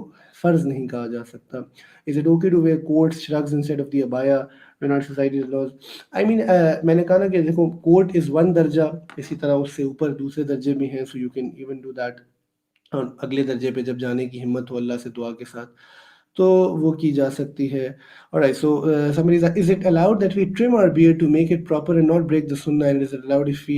फ़र्ज़ नहीं कहा जा सकता. Is it okay to wear coats shrugs instead of the abaya when our society is laws? I mean, मैंने कहा ना कि देखो, कोट इज़ वन दर्जा, इसी तरह उससे ऊपर दूसरे दर्जे में हैं. So you can even do that. और अगले दर्जे पे जब जाने की हिम्मत हो अल्लाह से दुआ के साथ, तो वो की जा सकती है. Alright, so somebody is it allowed that we trim our beard to make it proper and not break the sunnah? And is it allowed if we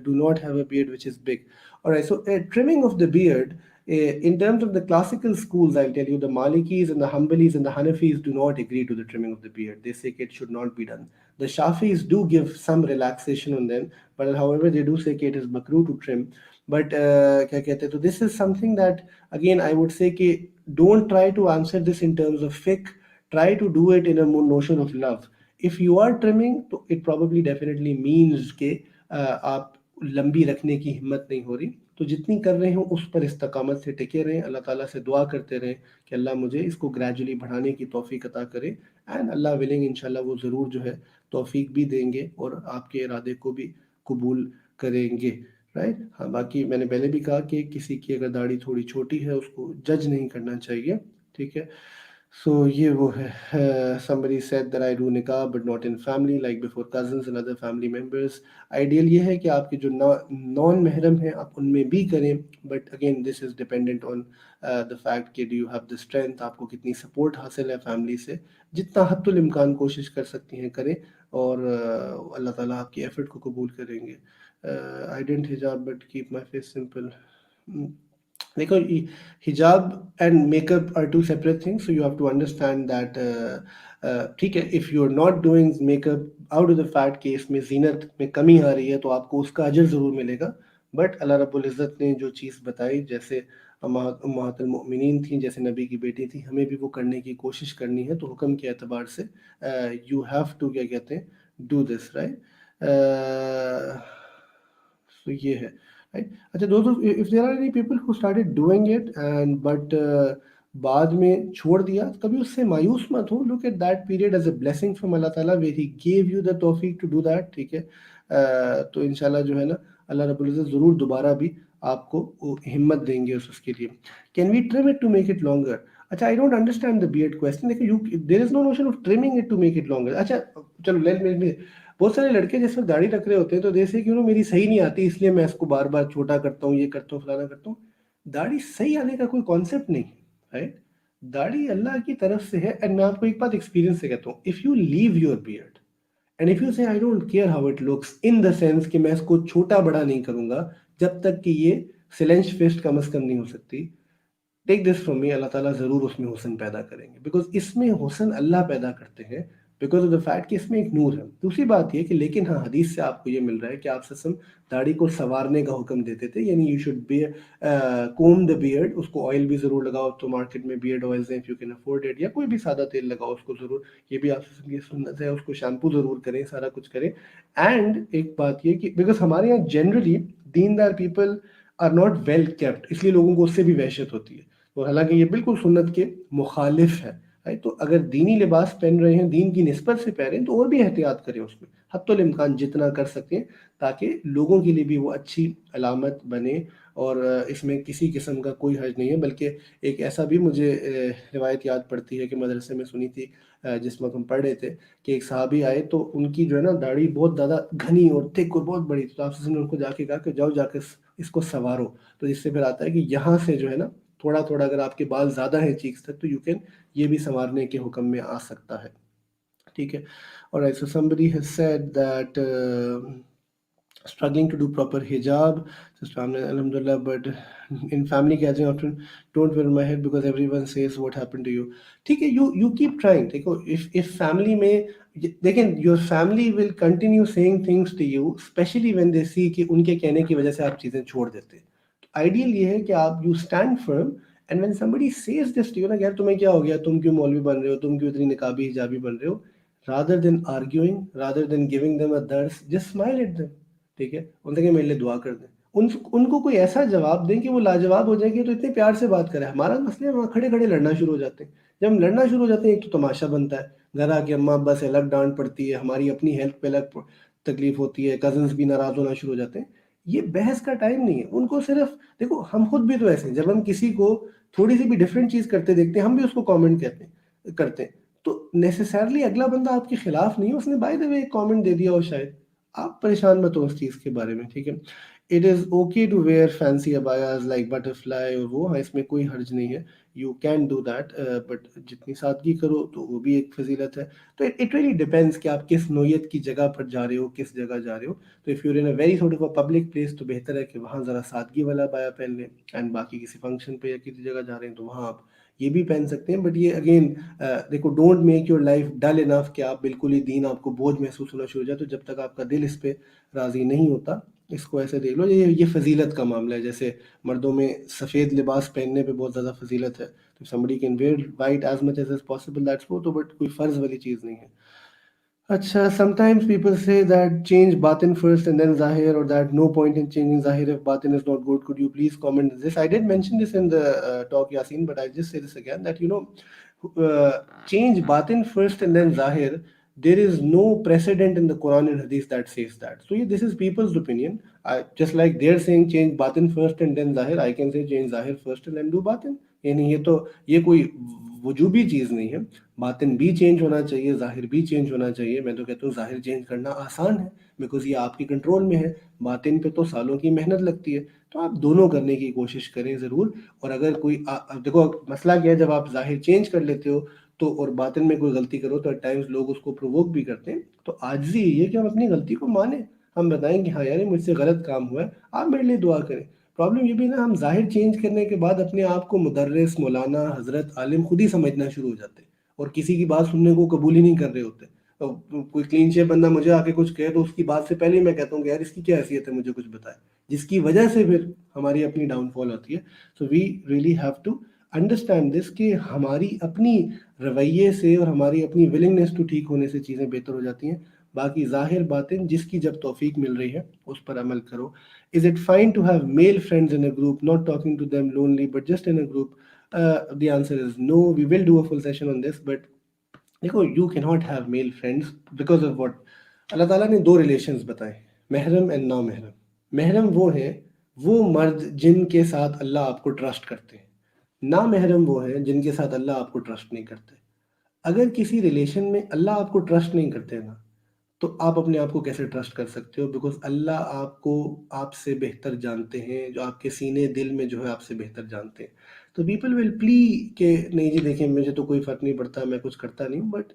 do not have a beard which is big? Alright, so trimming of the beard, in terms of the classical schools, I'll tell you, the Malikis and the Hanbalis and the Hanafis do not agree to the trimming of the beard. They say it should not be done. The Shafis do give some relaxation on them, but however they do say it is makruh to trim. But क्या कहते हैं, तो this is something that again I would say कि don't try to answer this in terms of fiqh. Try to do it in a notion of love. If you are trimming, तो it probably definitely means कि आप लंबी रखने की हिम्मत नहीं हो रही. तो जितनी कर रहे हो उस पर इस्तकामत से टिके रहें. अल्लाह ताला से दुआ करते रहें कि अल्लाह मुझे इसको ग्रेजुअली बढ़ाने की तौफीक अता करे. एंड अल्लाह विलिंग इंशाल्लाह वो ज़रूर जो है तौफीक भी देंगे और आपके इरादे को भी कबूल करेंगे. राइट. हाँ, बाकी मैंने पहले भी कहा कि किसी की अगर दाढ़ी थोड़ी छोटी है उसको जज नहीं करना चाहिए. ठीक है. सो ये वो है. somebody said that I do niqab but not in family, like before cousins and other family members. Ideal ये है कि आपके जो नॉन महरम हैं आप उनमें भी करें. But again this is dependent on the fact कि do you have the strength, आपको कितनी सपोर्ट हासिल है फैमिली से. जितना हद्दुल इम्कान कोशिश कर सकती हैं करें, और अल्लाह ताला आपकी एफर्ट को कबूल करेंगे. I don't hijab but keep my face simple. देखो, hijab and makeup are two separate things, so you have to understand that. ठीक है, if you are not doing makeup out of the fact कि इसमें जीनत में कमी आ रही है तो आपको उसका अजर ज़रूर मिलेगा. बट अल्लाह रब्बुल इज़्ज़त ने जो चीज़ बताई, जैसे उम्महातुल मोमिनीन थी, जैसे नबी की बेटी थी, हमें भी वो करने की कोशिश करनी है. तो हुक्म के एतबार से यू हैव टू, क्या कहते हैं, डू दिस. राइट. तो ये है. राइट. अच्छा दोस्तों, if there are any people who started doing it and but बाद में छोड़ दिया, कभी उससे मायूस मत हो. Look at that period as a blessing from Allah Ta'ala where he gave you the तौफीक टू डू दैट. ठीक है. तो इंशाल्लाह जो है ना अल्लाह रब्बुल इज़्ज़त ज़रूर दोबारा भी आपको हिम्मत देंगे उसके लिए. Can we trim it to make it longer? अच्छा, I don't understand the beard question. देखिए, you there is no notion of trimming it to make it longer. अच्छा, चलो लेट मी. बहुत सारे लड़के जिस वक्त दाढ़ी रख रहे होते हैं तो जैसे कि मेरी सही नहीं आती इसलिए मैं इसको बार बार छोटा करता हूँ, ये करता हूँ, फलाना करता हूँ. दाढ़ी सही आने का कोई कॉन्सेप्ट नहीं है. राइट. दाढ़ी अल्लाह की तरफ से है. एंड मैं आपको एक बात एक्सपीरियंस से कहता हूँ, if you leave your beard and if you say I don't care how it looks, in the sense कि मैं इसको छोटा बड़ा नहीं करूँगा जब तक कि ये सिलेंज फेस्ट कम अज़ कम नहीं हो सकती. टेक दिस फ्रॉम मी, अल्लाह ताला ज़रूर उसमें हुस्न पैदा करेंगे. बिकॉज इसमें हुस्न अल्लाह पैदा करते हैं. बिकॉज ऑफ द फैक्ट कि इसमें एक नूर है। दूसरी बात ये कि लेकिन हाँ, हदीस से आपको ये मिल रहा है कि आप ससम दाढ़ी को संवारने का हुक्म देते थे, यानी you should be comb the beard, उसको ऑयल भी ज़रूर लगाओ, तो मार्केट में बियर्ड ऑयल्स हैं if you can afford it, या कोई भी सादा तेल लगाओ उसको ज़रूर, ये भी आप की सुन्नत है, उसको शैम्पू ज़रूर करें, सारा कुछ करें। एंड एक बात ये कि बिकॉज हमारे यहाँ जनरली दीनदार people are not well kept, इसलिए लोगों को उससे भी वहशत होती है। तो हालांकि ये बिल्कुल सुन्नत के मुखालिफ है, राइट। तो अगर दीनी लिबास पहन रहे हैं, दीन की निस्बत से पहन रहे हैं, तो और भी एहतियात करें उसमें, हत्तुल इम्कान जितना कर सकें, ताकि लोगों के लिए भी वो अच्छी अलामत बने। और इसमें किसी किस्म का कोई हर्ज नहीं है। बल्कि एक ऐसा भी मुझे रिवायत याद पड़ती है कि मदरसे में सुनी थी, जिस वक्त हम पढ़ रहे थे, कि एक साहबी आए तो उनकी जो है ना दाढ़ी बहुत ज़्यादा घनी और थिक और बहुत बड़ी थी, तो आपसे उनको जाके कहा कि जाओ जाके इसको संवारो। तो इससे फिर आता है कि यहाँ से जो है ना थोड़ा थोड़ा अगर आपके बाल ज़्यादा हैं चीक्स तक, तो यू कैन ये भी संवारने के हुक्म में आ सकता है, ठीक है। और so somebody has said that struggling to do proper hijab, sister alhamdulillah, but in family gathering often don't wear my head because everyone says what happened to you. ठीक है, you keep trying। देखो, if family में लेकिन your family will continue saying things to you, especially when they see कि उनके कहने की वजह से आप चीज़ें छोड़ देते हैं। आइडियल ये है कि आप you stand firm, and when somebody says this to you ना, यार तुम्हें क्या हो गया, तुम क्यों मौलवी बन रहे हो, तुम क्यों इतनी निकाबी हिजाबी बन रहे हो, rather than arguing, rather than giving them a दर्स, जस्ट स्माइल एट देम, ठीक है। उनसे कि मेरे लिए दुआ कर दें, उनको कोई ऐसा जवाब दें कि वो लाजवाब हो जाएगी, तो इतने प्यार से बात करें। हमारा मसले वहाँ खड़े खड़े लड़ना शुरू हो जाते हैं। जब हम लड़ना शुरू हो जाते हैं, एक तो तमाशा बनता है, घर आके अम्मा अब्बा से अलग डांट पड़ती है, हमारी अपनी हेल्थ पे अलग तकलीफ होती है, कजन्स भी नाराज होना शुरू हो जाते हैं। ये बहस का टाइम नहीं है। उनको सिर्फ देखो, हम खुद भी तो ऐसे हैं, जब हम किसी को थोड़ी सी भी डिफरेंट चीज करते देखते हैं, हम भी उसको कमेंट करते हैं। तो नेसेसरली अगला बंदा आपके खिलाफ नहीं है, उसने बाय द वे एक कमेंट दे दिया हो शायद, आप परेशान मत हो उस चीज के बारे में, ठीक है। It is okay to wear fancy abayas like butterfly और वो, हाँ, इसमें कोई हर्ज नहीं है, you can do that, but जितनी सादगी करो तो वो भी एक फजीलत है। तो इट रियली डिपेंड्स कि आप किस नोयत की जगह पर जा रहे हो, किस जगह जा रहे हो। तो if you're in a very sort of a public place, तो बेहतर है कि वहाँ ज़रा सादगी वाला बाया पहन लें, एंड बाकी किसी फंक्शन पे या किसी जगह जा रहे हैं तो वहाँ आप ये भी पहन सकते हैं। बट ये अगेन देखो, don't make your life dull enough कि आप बिल्कुल ही दीन आपको बोझ महसूस होना शुरू हो जाए। तो जब तक आपका दिल इस पे राज़ी नहीं होता, इसको ऐसे देख लो, ये फजीलत का मामला है। जैसे मर्दों में सफ़ेद लिबास पहनने पे बहुत ज़्यादा फजीलत है, तो somebody can wear white as much as possible, that's वो तो, बट कोई फ़र्ज़ वाली चीज़ नहीं है। अच्छा, sometimes people say that change batin first and then zahir, or that no point in changing zahir if batin is not good. Could you please comment this? I did mention this in the talk, Yasin, but I'll just say this again, that change batin first and then zahir. There is no precedent in the Quran and Hadith that says that. So yeah, this is people's opinion. Just like they're saying change batin first and then zahir, I can say change zahir first and then do batin. यानी ये कोई वजूबी चीज़ नहीं है। बातिन भी change होना चाहिए, ज़ाहिर भी चेंज होना चाहिए। मैं तो कहता हूँ ज़ाहिर चेंज करना आसान है, बिकॉज़ ये आपकी कंट्रोल में है। बातिन पे तो सालों की मेहनत लगती है, तो आप दोनों करने की कोशिश करें ज़रूर। और अगर कोई देखो, मसला क्या है, जब आप ज़ाहिर चेंज कर लेते हो तो और बातिन में कोई गलती करो, तो एट टाइम्स लोग उसको प्रोवोक भी करते हैं। तो आजिज़ी यही है कि हम अपनी गलती को माने, हम बताएं कि हाँ यार, ये मुझसे गलत काम हुआ है, आप मेरे लिए दुआ करें। प्रॉब्लम ये भी ना, हम ज़ाहिर चेंज करने के बाद अपने आप को मुदर्रिस, मौलाना, हज़रत, आलिम खुद ही समझना शुरू हो जाते हैं, और किसी की बात सुनने को कबूल ही नहीं कर रहे होते। तो कोई क्लीन शेव बंदा मुझे आके कुछ कहे, तो उसकी बात से पहले ही मैं कहता हूँ कि यार इसकी क्या हैसियत है, मुझे कुछ बताए, जिसकी वजह से फिर हमारी अपनी डाउनफॉल होती है। So we really have to understand this, कि हमारी अपनी रवैये से और हमारी अपनी विलिंगनेस टू ठीक होने से चीज़ें बेहतर हो जाती हैं। बाकी ज़ाहिर बातिन जिसकी जब तौफीक मिल रही है, उस पर अमल करो। Is it fine to have male friends in a group, not talking to them lonely, but just in a group? The answer is no. We will do a full session on this, but देखो, you cannot have male friends because of what? अल्लाह ताला ने दो relations बताए, महरम and ना महरम। महरम वो है, वो मर्द जिनके साथ अल्लाह आपको ट्रस्ट करते हैं। ना महरम वो है जिनके साथ अल्लाह आपको ट्रस्ट नहीं करते। अगर किसी रिलेशन में अल्लाह आपको ट्रस्ट नहीं करते ना, तो आप अपने आप को कैसे ट्रस्ट कर सकते हो? बिकॉज अल्लाह आपको आपसे बेहतर जानते हैं, जो आपके सीने दिल में जो है आपसे बेहतर जानते हैं। तो पीपल विल प्ली के नहीं जी, देखें मुझे तो कोई फ़र्क नहीं पड़ता, मैं कुछ करता नहीं हूँ, बट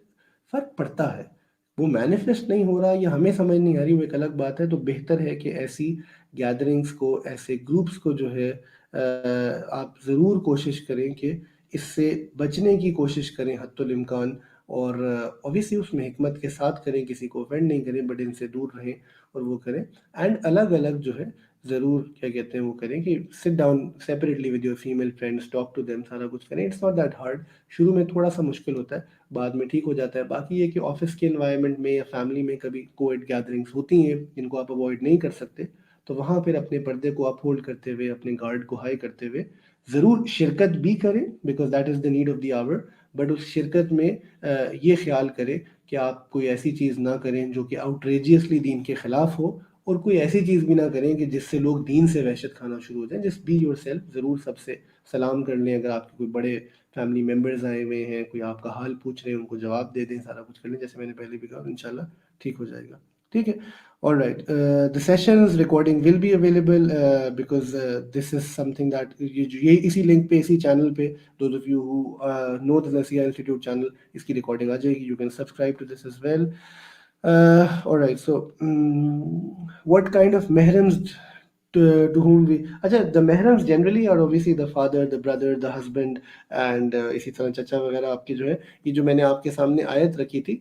फ़र्क पड़ता है। वो मैनिफेस्ट नहीं हो रहा या हमें समझ नहीं आ रही, वो एक अलग बात है। तो बेहतर है कि ऐसी गैदरिंग्स को, ऐसे ग्रुप्स को जो है आप ज़रूर कोशिश करें कि इससे बचने की कोशिश करें हत्तुल इम्कान। और ऑब्वियसली उसमें हिकमत के साथ करें, किसी को ऑफेंड नहीं करें, बट इनसे दूर रहें और वो करें। एंड अलग अलग जो है ज़रूर क्या कहते हैं वो करें कि sit down separately with your female friends, talk to them, सारा कुछ करें। इट्स नॉट दैट हार्ड, शुरू में थोड़ा सा मुश्किल होता है, बाद में ठीक हो जाता है। बाकी ये कि ऑफिस के इन्वायरमेंट में या फैमिली में कभी कोविड गैदरिंग्स होती हैं जिनको आप अवॉइड नहीं कर सकते, तो वहाँ फिर अपने पर्दे को अपहोल्ड करते हुए, अपने गार्ड को हाई करते हुए ज़रूर शिरकत भी करें, because that is the need of the hour. But उस शिरकत में ये ख्याल करें कि आप कोई ऐसी चीज़ ना करें जो कि आउटरेजियसली दीन के ख़िलाफ़ हो, और कोई ऐसी चीज़ भी ना करें कि जिससे लोग दीन से वहशत खाना शुरू हो जाए। जस्ट बी योर सेल्फ, ज़रूर सबसे सलाम कर लें, अगर आपके कोई बड़े फैमिली मेम्बर्स आए हुए हैं, कोई आपका हाल पूछ रहे हैं, उनको जवाब दे दें, सारा कुछ कर लें जैसे मैंने पहले भी कहा, इंशाल्लाह ठीक हो जाएगा। ठीक है, all right. The sessions recording will be available because this is something that ये इसी लिंक पे, इसी चैनल पे, those of you who know the Naseeha Institute channel, इसकी रिकॉर्डिंग आ जाएगी. You can subscribe to this as well. All right. So what kind of mahrams to whom we, अच्छा, the mahrams generally are obviously the father, the brother, the husband, and इसी तरह चचा वगैरह आपके जो है, ये जो मैंने आपके सामने आयत रखी थी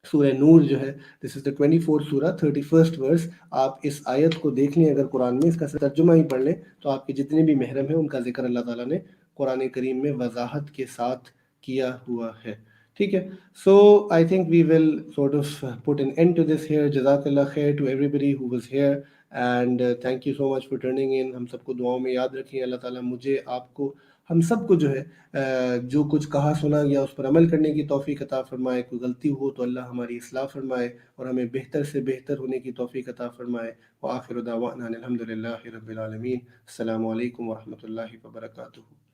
सूरह नूर जो है, दिस इज़ द 24th सूरह 31st वर्स। आप इस आयत को देख लें, अगर कुरान में इसका तर्जुमा ही पढ़ लें, तो आपके जितने भी महरम हैं उनका जिक्र अल्लाह ताला ने कुरान करीम में वजाहत के साथ किया हुआ है। ठीक है, so I think we will sort of put an end to this here. जज़ाकल्लाह खैर to everybody who was here, and thank you so much for turning in. हम सबको दुआओं में याद रखें। अल्लाह ताला मुझे, आपको, हम सबको जो है जो कुछ कहा सुना गया उस पर अमल करने की तौफीक अता फरमाए। कोई गलती हो तो अल्लाह हमारी इस्लाह फरमाए और हमें बेहतर से बेहतर होने की तौफीक अता फरमाए। व आखिर दावाना अनिल हम्दुलिल्लाहि रब्बिल आलमीन। अस्सलामु अलैकुम व रहमतुल्लाहि व बरकातुहू।